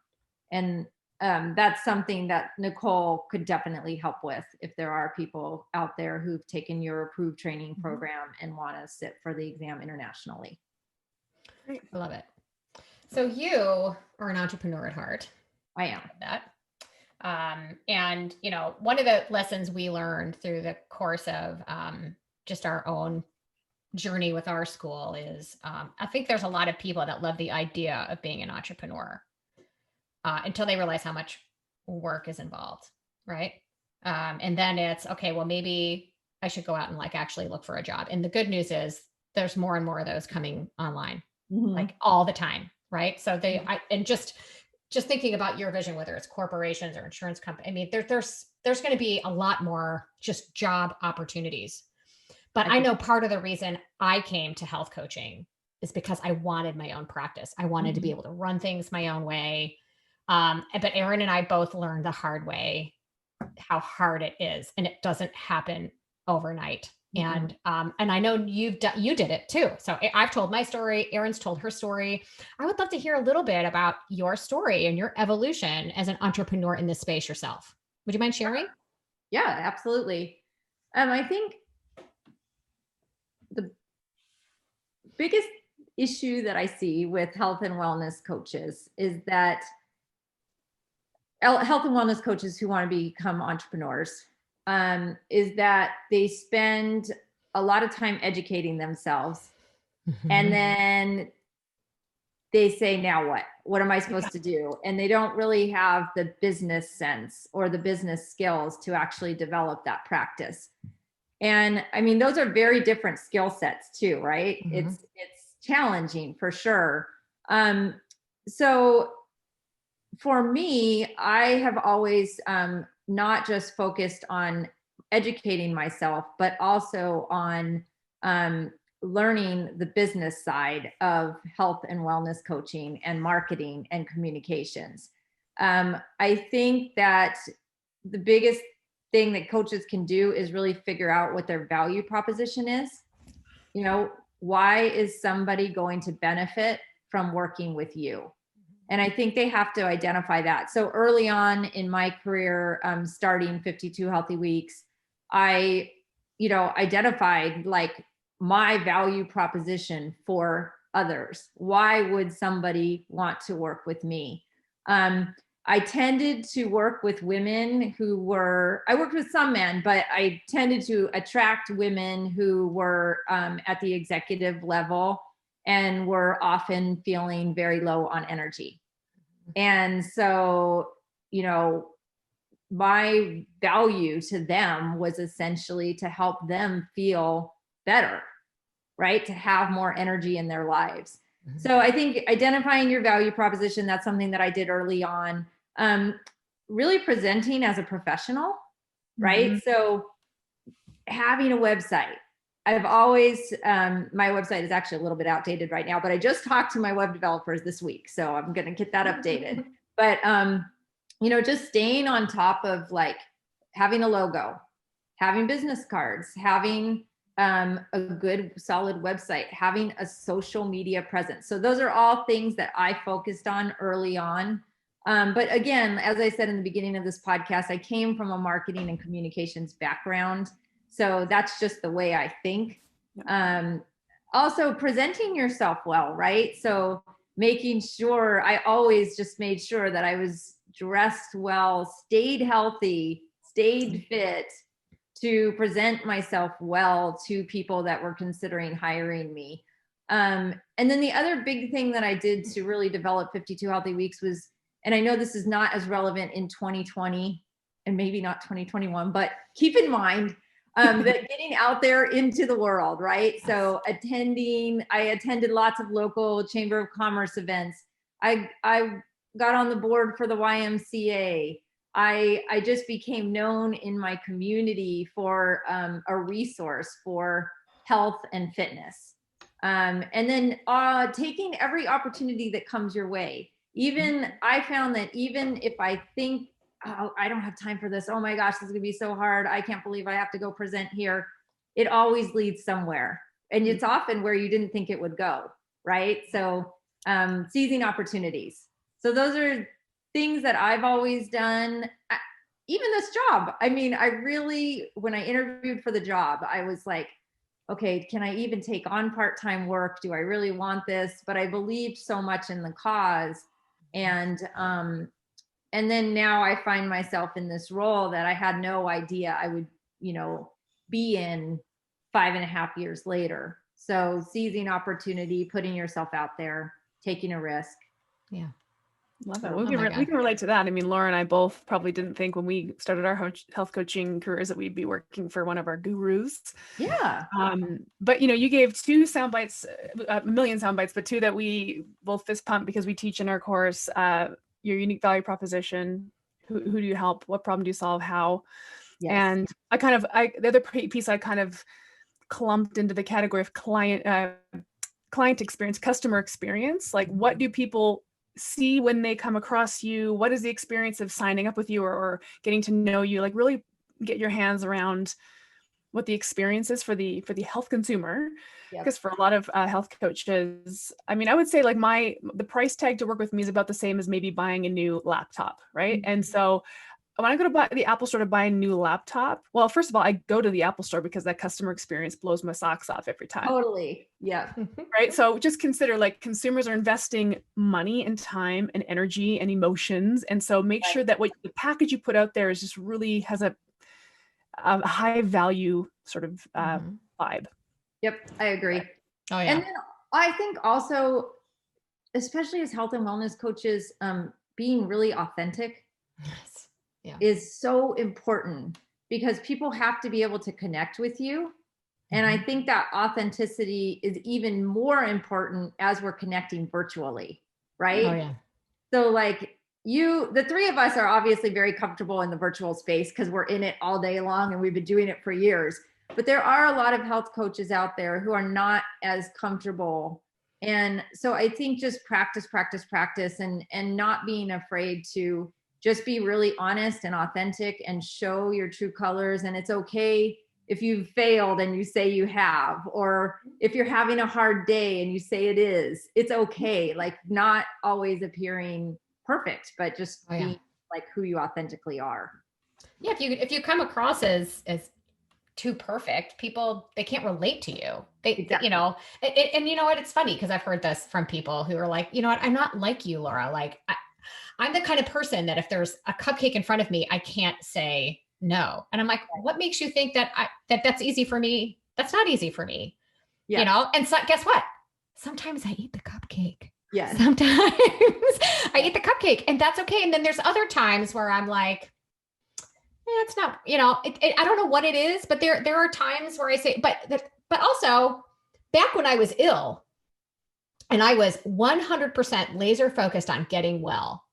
[SPEAKER 3] And that's something that Nicole could definitely help with if there are people out there who've taken your approved training program and want to sit for the exam internationally.
[SPEAKER 2] Great. I love it. So you are an entrepreneur at heart.
[SPEAKER 3] I am.
[SPEAKER 2] That. And, one of the lessons we learned through the course of just our own journey with our school is I think there's a lot of people that love the idea of being an entrepreneur until they realize how much work is involved, right? And then it's, okay, well, maybe I should go out and actually look for a job. And the good news is there's more and more of those coming online, all the time, right? So just thinking about your vision, whether it's corporations or insurance companies, I mean, there's going to be a lot more just job opportunities. But I know part of the reason I came to health coaching is because I wanted my own practice. I wanted to be able to run things my own way. But Erin and I both learned the hard way how hard it is, and it doesn't happen overnight. And I know you did it too. So I've told my story. Erin's told her story. I would love to hear a little bit about your story and your evolution as an entrepreneur in this space yourself. Would you mind sharing?
[SPEAKER 3] Yeah, absolutely. I think the biggest issue that I see with health and wellness coaches is that health and wellness coaches who want to become entrepreneurs is that they spend a lot of time educating themselves. And then they say, now what? What am I supposed to do? And they don't really have the business sense or the business skills to actually develop that practice. And I mean, those are very different skill sets too, right? It's challenging for sure. So for me, I have always not just focused on educating myself, but also on learning the business side of health and wellness coaching and marketing and communications. I think that the biggest thing that coaches can do is really figure out what their value proposition is. You know, why is somebody going to benefit from working with you? And I think they have to identify that. So early on in my career, starting 52 Healthy Weeks, I, identified like my value proposition for others. Why would somebody want to work with me? I tended to work with women I worked with some men, but I tended to attract women who were at the executive level and were often feeling very low on energy. And so, my value to them was essentially to help them feel better, right? To have more energy in their lives. Mm-hmm. So I think identifying your value proposition, that's something that I did early on. Really presenting as a professional, right? Mm-hmm. So having a website. I've always, my website is actually a little bit outdated right now, but I just talked to my web developers this week, so I'm going to get that updated. But, just staying on top of like having a logo, having business cards, having a good solid website, having a social media presence. So those are all things that I focused on early on. But again, as I said in the beginning of this podcast, I came from a marketing and communications background. So that's just the way I think. Also presenting yourself well, right? So making sure, I always just made sure that I was dressed well, stayed healthy, stayed fit to present myself well to people that were considering hiring me. And then the other big thing that I did to really develop 52 Healthy Weeks was, and I know this is not as relevant in 2020 and maybe not 2021, but keep in mind that getting out there into the world, right? So I attended lots of local Chamber of Commerce events. I got on the board for the YMCA. I just became known in my community for a resource for health and fitness. And then taking every opportunity that comes your way. Even I found that even if I think, oh, I don't have time for this. Oh my gosh, this is gonna be so hard. I can't believe I have to go present here. It always leads somewhere. And it's often where you didn't think it would go, right? So seizing opportunities. So those are things that I've always done. Even this job. I mean, when I interviewed for the job, I was like, okay, can I even take on part-time work? Do I really want this? But I believed so much in the cause. And then now I find myself in this role that I had no idea I would, be in 5.5 years later. So seizing opportunity, putting yourself out there, taking a risk.
[SPEAKER 2] Yeah.
[SPEAKER 1] Love it. We can relate to that. I mean, Laura and I both probably didn't think when we started our health coaching careers that we'd be working for one of our gurus.
[SPEAKER 3] Yeah.
[SPEAKER 1] But you gave two sound bites, a million sound bites, but two that we both fist pump because we teach in our course. Your unique value proposition. Who do you help? What problem do you solve? How? Yes. And the other piece I kind of clumped into the category of client experience, customer experience. Like, what do people see when they come across you? What is the experience of signing up with you or getting to know you? Like, really get your hands around what the experience is for the health consumer. Because for a lot of health coaches, I mean, I would say like the price tag to work with me is about the same as maybe buying a new laptop, right? Mm-hmm. And so when I go to the Apple store to buy a new laptop, well, first of all, I go to the Apple store because that customer experience blows my socks off every time.
[SPEAKER 3] Totally. Yeah.
[SPEAKER 1] Right. So just consider like consumers are investing money and time and energy and emotions. And so make sure that the package you put out there is just really has a high value sort of vibe.
[SPEAKER 3] Yep. I agree.
[SPEAKER 2] Oh, yeah.
[SPEAKER 3] And then I think also, especially as health and wellness coaches, being really authentic.
[SPEAKER 2] Yes. Yeah.
[SPEAKER 3] Is so important because people have to be able to connect with you. And I think that authenticity is even more important as we're connecting virtually, right?
[SPEAKER 2] Oh, yeah.
[SPEAKER 3] So like the three of us are obviously very comfortable in the virtual space because we're in it all day long and we've been doing it for years. But there are a lot of health coaches out there who are not as comfortable. And so I think just practice, and not being afraid to just be really honest and authentic and show your true colors. And it's okay if you've failed and you say you have, or if you're having a hard day and you say it is, it's okay. Like, not always appearing perfect, but just being like who you authentically are.
[SPEAKER 2] Yeah. If you come across as too perfect, people, they can't relate to you.
[SPEAKER 3] Exactly.
[SPEAKER 2] You know, and you know what, it's funny because I've heard this from people who are like, you know what, I'm not like you, Laura. Like, I'm the kind of person that if there's a cupcake in front of me, I can't say no. And I'm like, what makes you think that that's easy for me? That's not easy for me.
[SPEAKER 3] Yeah.
[SPEAKER 2] You know? And so guess what? Sometimes I eat the cupcake.
[SPEAKER 3] Yes.
[SPEAKER 2] Sometimes I eat the cupcake, and that's okay. And then there's other times where I'm like, it's not, you know, I don't know what it is, but there are times where I say, but also back when I was ill and I was 100% laser focused on getting well,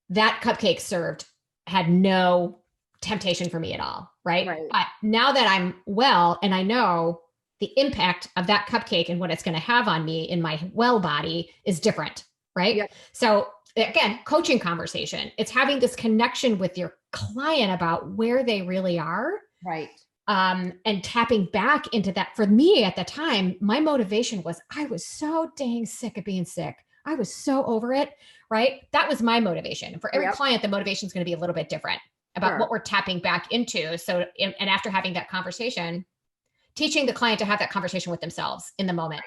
[SPEAKER 2] that cupcake served had no temptation for me at all. Right. But now that I'm well and I know the impact of that cupcake and what it's going to have on me in my well body is different. Right. Yep. So again, coaching conversation, it's having this connection with your client about where they really are.
[SPEAKER 3] Right.
[SPEAKER 2] And tapping back into that. For me at the time, my motivation was, I was so dang sick of being sick. I was so over it. Right. That was my motivation. And for every client, the motivation is going to be a little bit different about what we're tapping back into. So, and after having that conversation, teaching the client to have that conversation with themselves in the moment,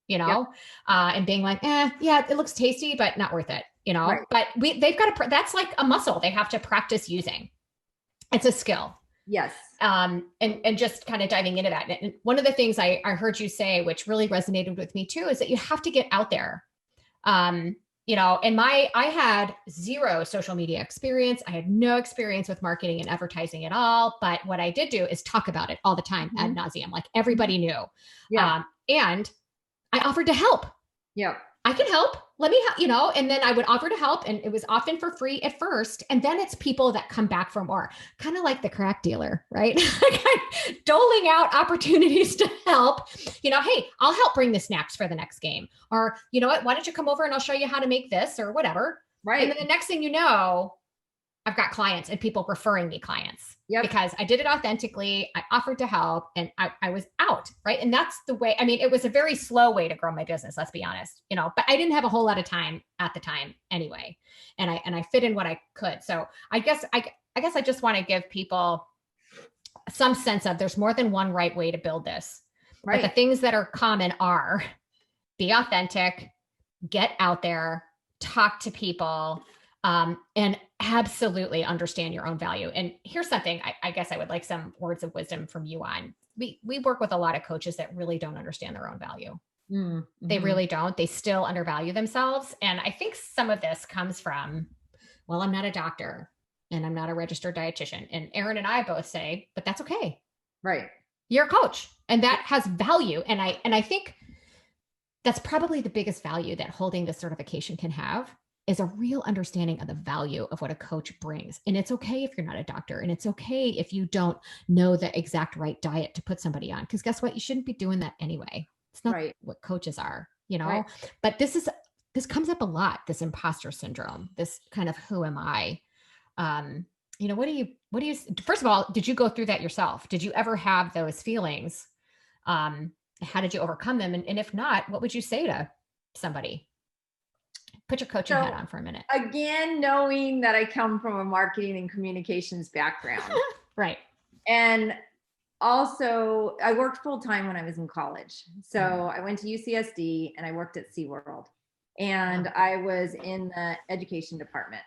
[SPEAKER 2] you know, and being like, yeah, it looks tasty, but not worth it, you know, but they've got to, that's like a muscle they have to practice using. It's a skill.
[SPEAKER 3] Yes.
[SPEAKER 2] And just kind of diving into that. And one of the things I heard you say, which really resonated with me too, is that you have to get out there. You know, and I had zero social media experience. I had no experience with marketing and advertising at all. But what I did do is talk about it all the time ad nauseum. Like everybody knew. Yeah. And I offered to help.
[SPEAKER 3] Yeah.
[SPEAKER 2] I can help. Let me help, you know, and then I would offer to help, and it was often for free at first. And then it's people that come back for more, kind of like the crack dealer, right? Doling out opportunities to help, you know, hey, I'll help bring the snacks for the next game. Or, you know what, why don't you come over and I'll show you how to make this or whatever.
[SPEAKER 3] Right.
[SPEAKER 2] And then the next thing you know, I've got clients and people referring me clients because I did it authentically. I offered to help and I was out. Right. And that's the way, I mean, it was a very slow way to grow my business. Let's be honest, you know, but I didn't have a whole lot of time at the time anyway. And I fit in what I could. So I guess I just want to give people some sense of there's more than one right way to build this. Right. But the things that are common are be authentic, get out there, talk to people, and absolutely understand your own value. And here's something I guess I would like some words of wisdom from you on. We work with a lot of coaches that really don't understand their own value. Mm-hmm. They really don't. They still undervalue themselves. And I think some of this comes from, well, I'm not a doctor and I'm not a registered dietitian. And Erin and I both say, but that's okay.
[SPEAKER 3] Right.
[SPEAKER 2] You're a coach and that has value. And I think that's probably the biggest value that holding this certification can have is a real understanding of the value of what a coach brings. And it's okay if you're not a doctor, and it's okay if you don't know the exact right diet to put somebody on, because guess what? You shouldn't be doing that anyway. It's not what coaches are, you know, but this comes up a lot, this imposter syndrome, this kind of, who am I? You know, what do you, first of all, did you go through that yourself? Did you ever have those feelings? How did you overcome them? And if not, what would you say to somebody? Put your coaching hat on for a minute.
[SPEAKER 3] Again, knowing that I come from a marketing and communications background.
[SPEAKER 2] Right.
[SPEAKER 3] And also I worked full time when I was in college. So I went to UCSD and I worked at SeaWorld, and I was in the education department.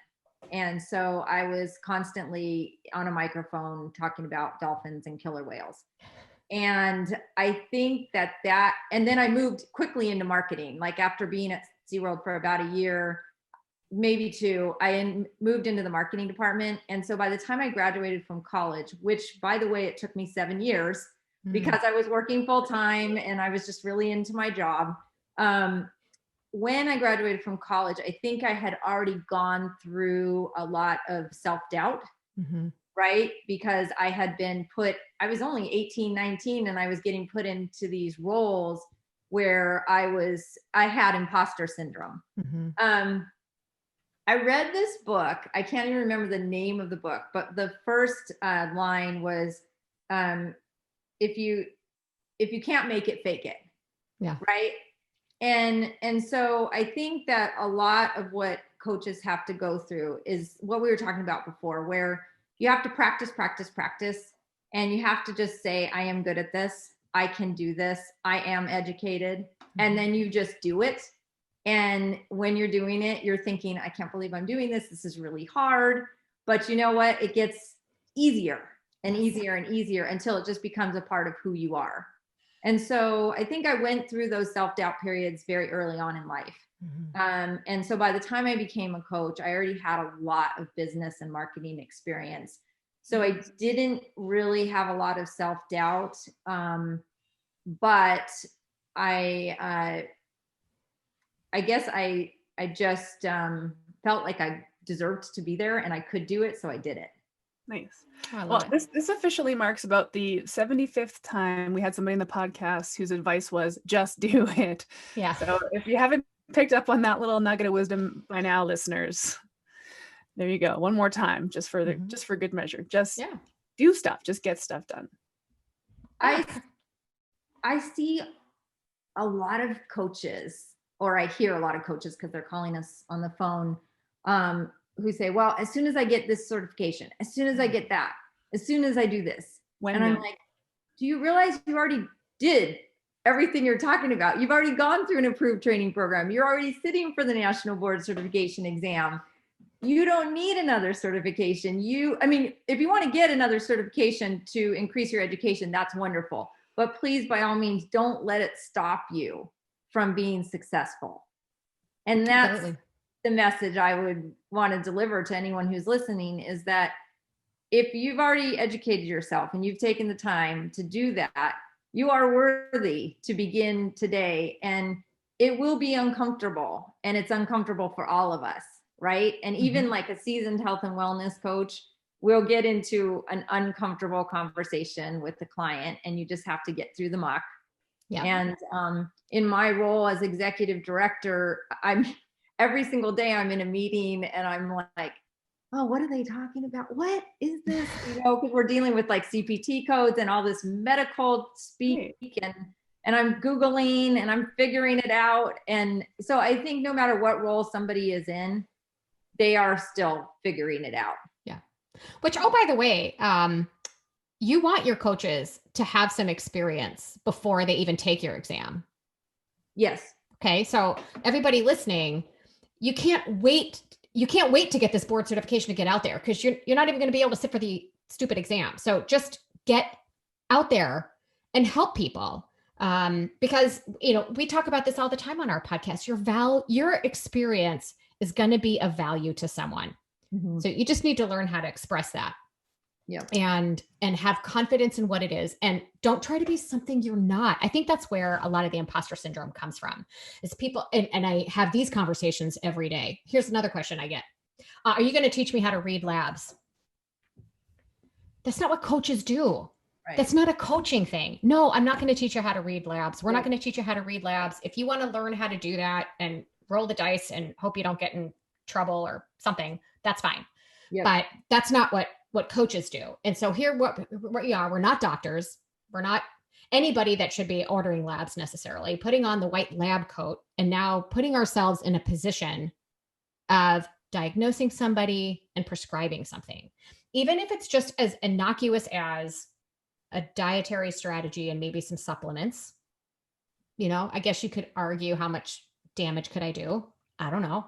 [SPEAKER 3] And so I was constantly on a microphone talking about dolphins and killer whales. And I think that and then I moved quickly into marketing. Like after being at SeaWorld for about a year, maybe two, I moved into the marketing department. And so by the time I graduated from college, which by the way, it took me 7 years because I was working full time and I was just really into my job. When I graduated from college, I think I had already gone through a lot of self-doubt. right? Because I was only 18, 19, and I was getting put into these roles where I had imposter syndrome. I read this book. I can't even remember the name of the book, but the first line was, if you can't make it, fake it.
[SPEAKER 2] Yeah.
[SPEAKER 3] Right. And so I think that a lot of what coaches have to go through is what we were talking about before, where you have to practice, and you have to just say, I am good at this. I can do this. I am educated. And then you just do it. And when you're doing it, you're thinking, I can't believe I'm doing this. This is really hard. But you know what? It gets easier and easier and easier until it just becomes a part of who you are. And so I think I went through those self-doubt periods very early on in life. And so by the time I became a coach, I already had a lot of business and marketing experience. So I didn't really have a lot of self-doubt. But I guess I just felt like I deserved to be there and I could do it. So I did it.
[SPEAKER 1] Nice.
[SPEAKER 2] I
[SPEAKER 1] Well,
[SPEAKER 2] love it.
[SPEAKER 1] this officially marks about the 75th time we had somebody in the podcast whose advice was just do it.
[SPEAKER 2] Yeah.
[SPEAKER 1] So if you haven't picked up on that little nugget of wisdom by now, listeners, there you go. One more time, just for good measure. Just do stuff. Just get stuff done.
[SPEAKER 3] I see a lot of coaches, or I hear a lot of coaches because they're calling us on the phone, who say, well, as soon as I get this certification, as soon as I get that, as soon as I do this. I'm like, do you realize you already did everything you're talking about? You've already gone through an approved training program. You're already sitting for the national board certification exam. You don't need another certification. If you want to get another certification to increase your education, that's wonderful. But please, by all means, don't let it stop you from being successful. And that's the message I would want to deliver to anyone who's listening, is that if you've already educated yourself and you've taken the time to do that, you are worthy to begin today. And it will be uncomfortable, and it's uncomfortable for all of us, right? And even like a seasoned health and wellness coach will get into an uncomfortable conversation with the client, and you just have to get through the muck. Yeah. And in my role as executive director, every single day I'm in a meeting and I'm like, oh, what are they talking about? What is this? Because we're dealing with like CPT codes and all this medical speak, and I'm Googling and I'm figuring it out. And so I think no matter what role somebody is in, they are still figuring it out.
[SPEAKER 2] Yeah. Which, oh, by the way, you want your coaches to have some experience before they even take your exam.
[SPEAKER 3] Yes.
[SPEAKER 2] Okay. So everybody listening, you can't wait to get this board certification to get out there, because you're not even going to be able to sit for the stupid exam. So just get out there and help people. Because, we talk about this all the time on our podcast. Your experience is going to be of value to someone. So you just need to learn how to express that. Yeah. And have confidence in what it is, and don't try to be something you're not. I think that's where a lot of the imposter syndrome comes from, is people, and I have these conversations every day. Here's another question I get. Are you going to teach me how to read labs? That's not what coaches do. Right. That's not a coaching thing. No, I'm not going to teach you how to read labs. We're not going to teach you how to read labs. If you want to learn how to do that and roll the dice and hope you don't get in trouble or something, that's fine. Yep. But that's not what coaches do. And so here, what we are, we're not doctors. We're not anybody that should be ordering labs necessarily, putting on the white lab coat and now putting ourselves in a position of diagnosing somebody and prescribing something, even if it's just as innocuous as a dietary strategy and maybe some supplements. I guess you could argue, how much damage could I do? I don't know.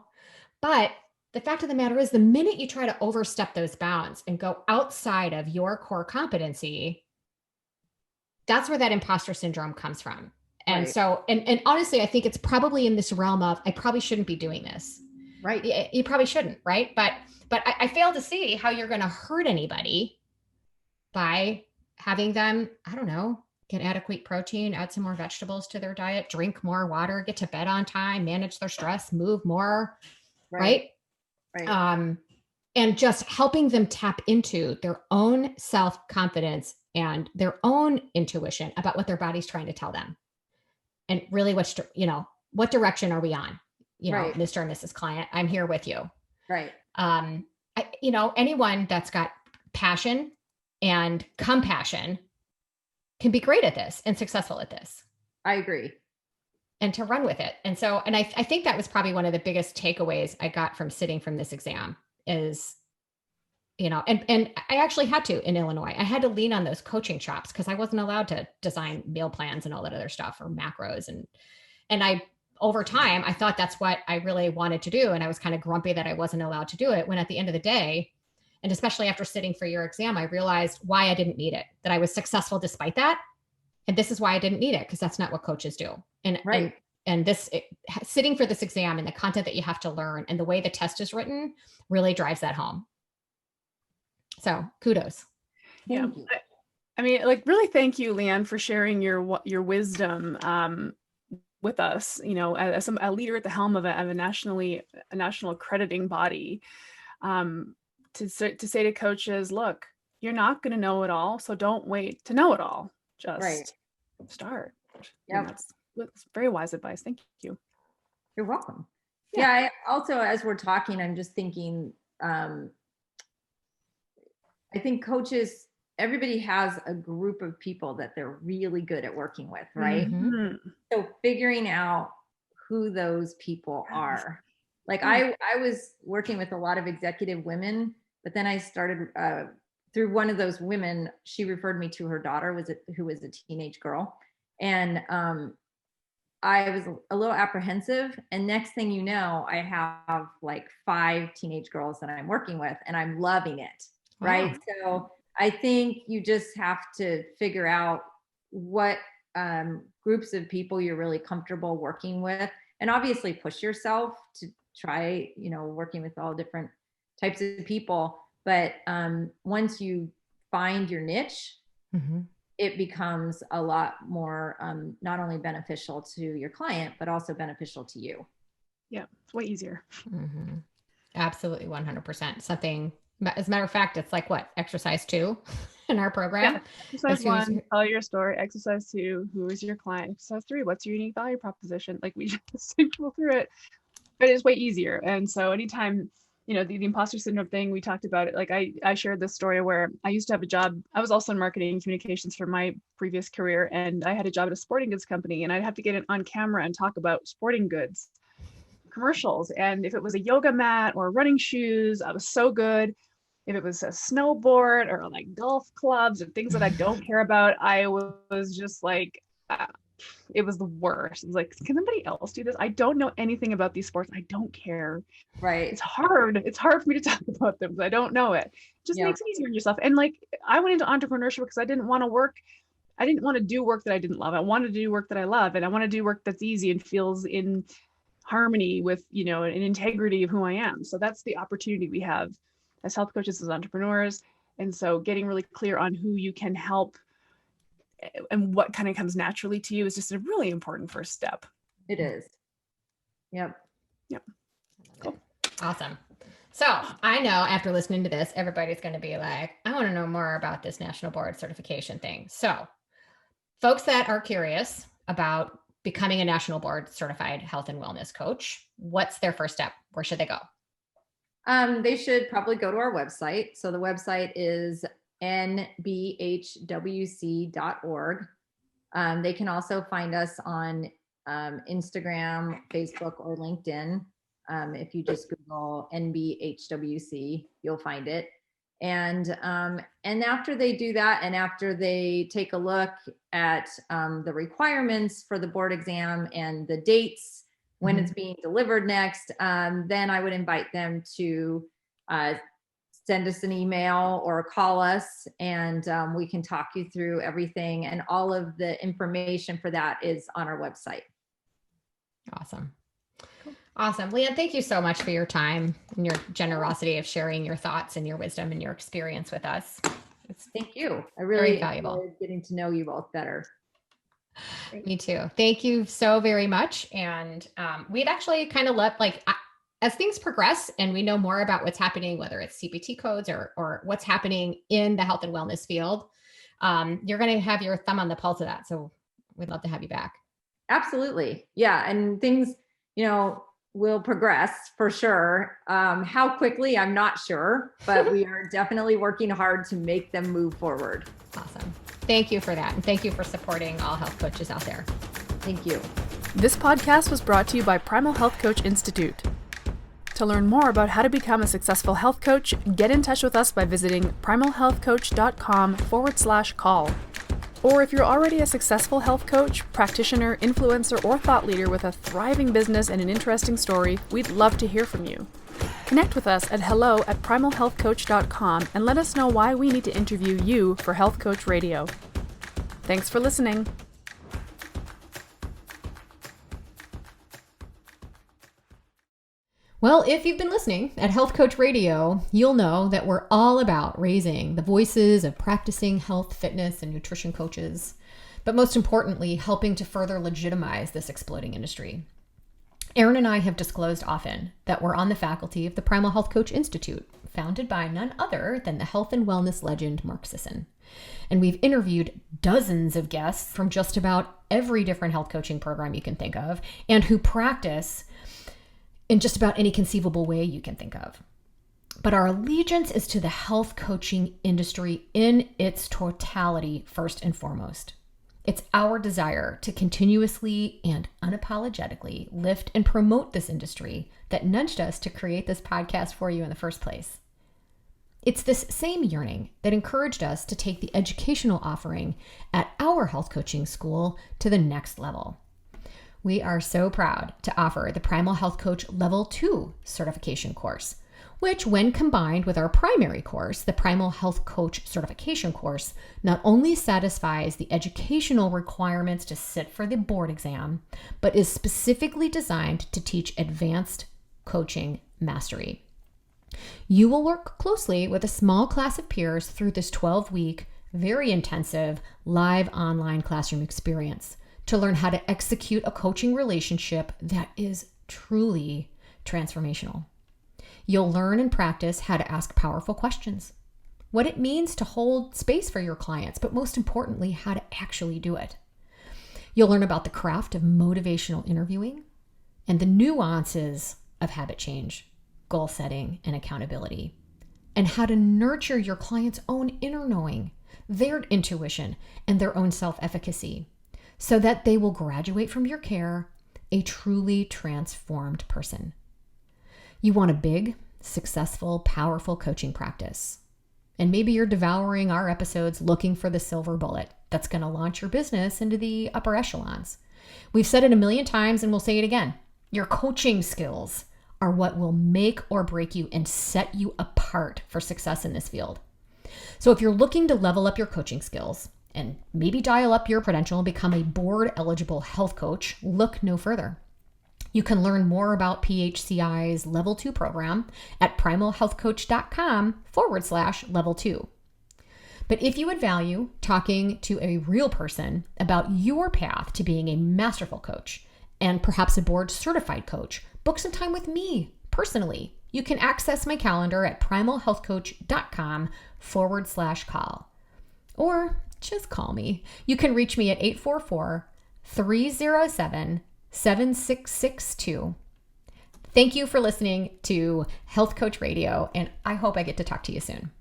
[SPEAKER 2] But the fact of the matter is, the minute you try to overstep those bounds and go outside of your core competency, that's where that imposter syndrome comes from. And right. So, and honestly, I think it's probably in this realm of, I probably shouldn't be doing this. Right. You probably shouldn't. Right. But I fail to see how you're going to hurt anybody by having them, I don't know, get adequate protein, add some more vegetables to their diet, drink more water, get to bed on time, manage their stress, move more. Right. and just helping them tap into their own self-confidence and their own intuition about what their body's trying to tell them. And really, what direction are we on?
[SPEAKER 3] Right.
[SPEAKER 2] Mr. and Mrs. Client, I'm here with you.
[SPEAKER 3] Right.
[SPEAKER 2] Anyone that's got passion and compassion can be great at this and successful at this.
[SPEAKER 3] I agree.
[SPEAKER 2] And to run with it. And I think that was probably one of the biggest takeaways I got from sitting from this exam is, and I actually had to in Illinois. I had to lean on those coaching chops because I wasn't allowed to design meal plans and all that other stuff or macros. And I, over time, I thought that's what I really wanted to do. And I was kind of grumpy that I wasn't allowed to do it, when at the end of the day, and especially after sitting for your exam, I realized why I didn't need it, that I was successful despite that. And this is why I didn't need it, because that's not what coaches do. And
[SPEAKER 3] right.
[SPEAKER 2] Sitting for this exam and the content that you have to learn and the way the test is written really drives that home. So kudos.
[SPEAKER 1] Yeah. I mean, like, really thank you, Leigh-Ann, for sharing your wisdom with us, as a leader at the helm of a national accrediting body, to say to coaches, look, you're not going to know it all. So don't wait to know it all. Just start.
[SPEAKER 3] Yeah.
[SPEAKER 1] That's very wise advice. Thank you.
[SPEAKER 3] You're welcome. Yeah. I also, as we're talking, I'm just thinking, I think coaches, everybody has a group of people that they're really good at working with, right?
[SPEAKER 2] Mm-hmm.
[SPEAKER 3] So figuring out who those people are. Like I was working with a lot of executive women, but then I started through one of those women, she referred me to her daughter who was a teenage girl. And I was a little apprehensive. And next thing you know, I have like 5 teenage girls that I'm working with, and I'm loving it.
[SPEAKER 2] Wow.
[SPEAKER 3] Right. So I think you just have to figure out what groups of people you're really comfortable working with, and obviously push yourself to try, working with all different types of people. But once you find your niche,
[SPEAKER 2] mm-hmm.
[SPEAKER 3] it becomes a lot more not only beneficial to your client, but also beneficial to you.
[SPEAKER 1] Yeah, it's way easier.
[SPEAKER 2] Mm-hmm. Absolutely, 100%. Something, as a matter of fact, it's like exercise 2 in our program.
[SPEAKER 1] Yeah. Exercise 1, tell your story. Exercise 2, who is your client? Exercise 3, what's your unique value proposition? Like, we just go through it, but it's way easier. And so anytime, the imposter syndrome thing, we talked about it. Like I shared this story where I used to have a job. I was also in marketing and communications for my previous career. And I had a job at a sporting goods company, and I'd have to get on camera and talk about sporting goods commercials. And if it was a yoga mat or running shoes, I was so good. If it was a snowboard or like golf clubs or things that I don't care about, I was just like, it was the worst. It was like, can somebody else do this? I don't know anything about these sports. I don't care.
[SPEAKER 3] Right.
[SPEAKER 1] It's hard. It's hard for me to talk about them because I don't know it. It just makes it easier on yourself. And like, I went into entrepreneurship because I didn't want to do work that I didn't love. I wanted to do work that I love, and I want to do work that's easy and feels in harmony with, an integrity of who I am. So that's the opportunity we have as health coaches, as entrepreneurs. And so getting really clear on who you can help and what kind of comes naturally to you is just a really important first step.
[SPEAKER 3] It is. Yep.
[SPEAKER 1] Cool.
[SPEAKER 2] Awesome. So I know after listening to this, everybody's going to be like, I want to know more about this national board certification thing. So folks that are curious about becoming a national board certified health and wellness coach, what's their first step? Where should they go?
[SPEAKER 3] They should probably go to our website. So the website is NBHWC.org. They can also find us on Instagram, Facebook, or LinkedIn. If you just Google NBHWC, you'll find it. And after they do that, and after they take a look at the requirements for the board exam and the dates when it's being delivered next, then I would invite them to send us an email or call us, and we can talk you through everything. And all of the information for that is on our website.
[SPEAKER 2] Awesome. Awesome. Leigh-Ann, thank you so much for your time and your generosity of sharing your thoughts and your wisdom and your experience with us.
[SPEAKER 3] Thank you. I really
[SPEAKER 2] valuable.
[SPEAKER 3] enjoyed getting to know you both better.
[SPEAKER 2] Me too. Thank you so very much. And we'd actually kind of as things progress and we know more about what's happening, whether it's CPT codes or what's happening in the health and wellness field, you're going to have your thumb on the pulse of that. So we'd love to have you back.
[SPEAKER 3] Absolutely. Yeah. And things, will progress for sure. How quickly, I'm not sure, but we are definitely working hard to make them move forward.
[SPEAKER 2] Awesome. Thank you for that. And thank you for supporting all health coaches out there.
[SPEAKER 3] Thank you.
[SPEAKER 1] This podcast was brought to you by Primal Health Coach Institute. To learn more about how to become a successful health coach, get in touch with us by visiting primalhealthcoach.com/call. Or if you're already a successful health coach, practitioner, influencer, or thought leader with a thriving business and an interesting story, we'd love to hear from you. Connect with us at hello@primalhealthcoach.com and let us know why we need to interview you for Health Coach Radio. Thanks for listening.
[SPEAKER 2] Well, if you've been listening at Health Coach Radio, you'll know that we're all about raising the voices of practicing health, fitness, and nutrition coaches, but most importantly, helping to further legitimize this exploding industry. Erin and I have disclosed often that we're on the faculty of the Primal Health Coach Institute, founded by none other than the health and wellness legend, Mark Sisson. And we've interviewed dozens of guests from just about every different health coaching program you can think of, and who practice in just about any conceivable way you can think of. But our allegiance is to the health coaching industry in its totality, first and foremost. It's our desire to continuously and unapologetically lift and promote this industry that nudged us to create this podcast for you in the first place. It's this same yearning that encouraged us to take the educational offering at our health coaching school to the next level. We are so proud to offer the Primal Health Coach Level 2 certification course, which when combined with our primary course, the Primal Health Coach certification course, not only satisfies the educational requirements to sit for the board exam, but is specifically designed to teach advanced coaching mastery. You will work closely with a small class of peers through this 12-week, very intensive, live online classroom experience to learn how to execute a coaching relationship that is truly transformational. You'll learn and practice how to ask powerful questions, what it means to hold space for your clients, but most importantly, how to actually do it. You'll learn about the craft of motivational interviewing and the nuances of habit change, goal setting, and accountability, and how to nurture your client's own inner knowing, their intuition, and their own self-efficacy, so that they will graduate from your care a truly transformed person. You want a big, successful, powerful coaching practice. And maybe you're devouring our episodes looking for the silver bullet that's going to launch your business into the upper echelons. We've said it a million times and we'll say it again. Your coaching skills are what will make or break you and set you apart for success in this field. So if you're looking to level up your coaching skills, and maybe dial up your credential and become a board-eligible health coach, look no further. You can learn more about PHCI's Level 2 program at primalhealthcoach.com/level 2. But if you would value talking to a real person about your path to being a masterful coach and perhaps a board certified coach, book some time with me personally. You can access my calendar at primalhealthcoach.com/call. Or just call me. You can reach me at 844-307-7662. Thank you for listening to Health Coach Radio, and I hope I get to talk to you soon.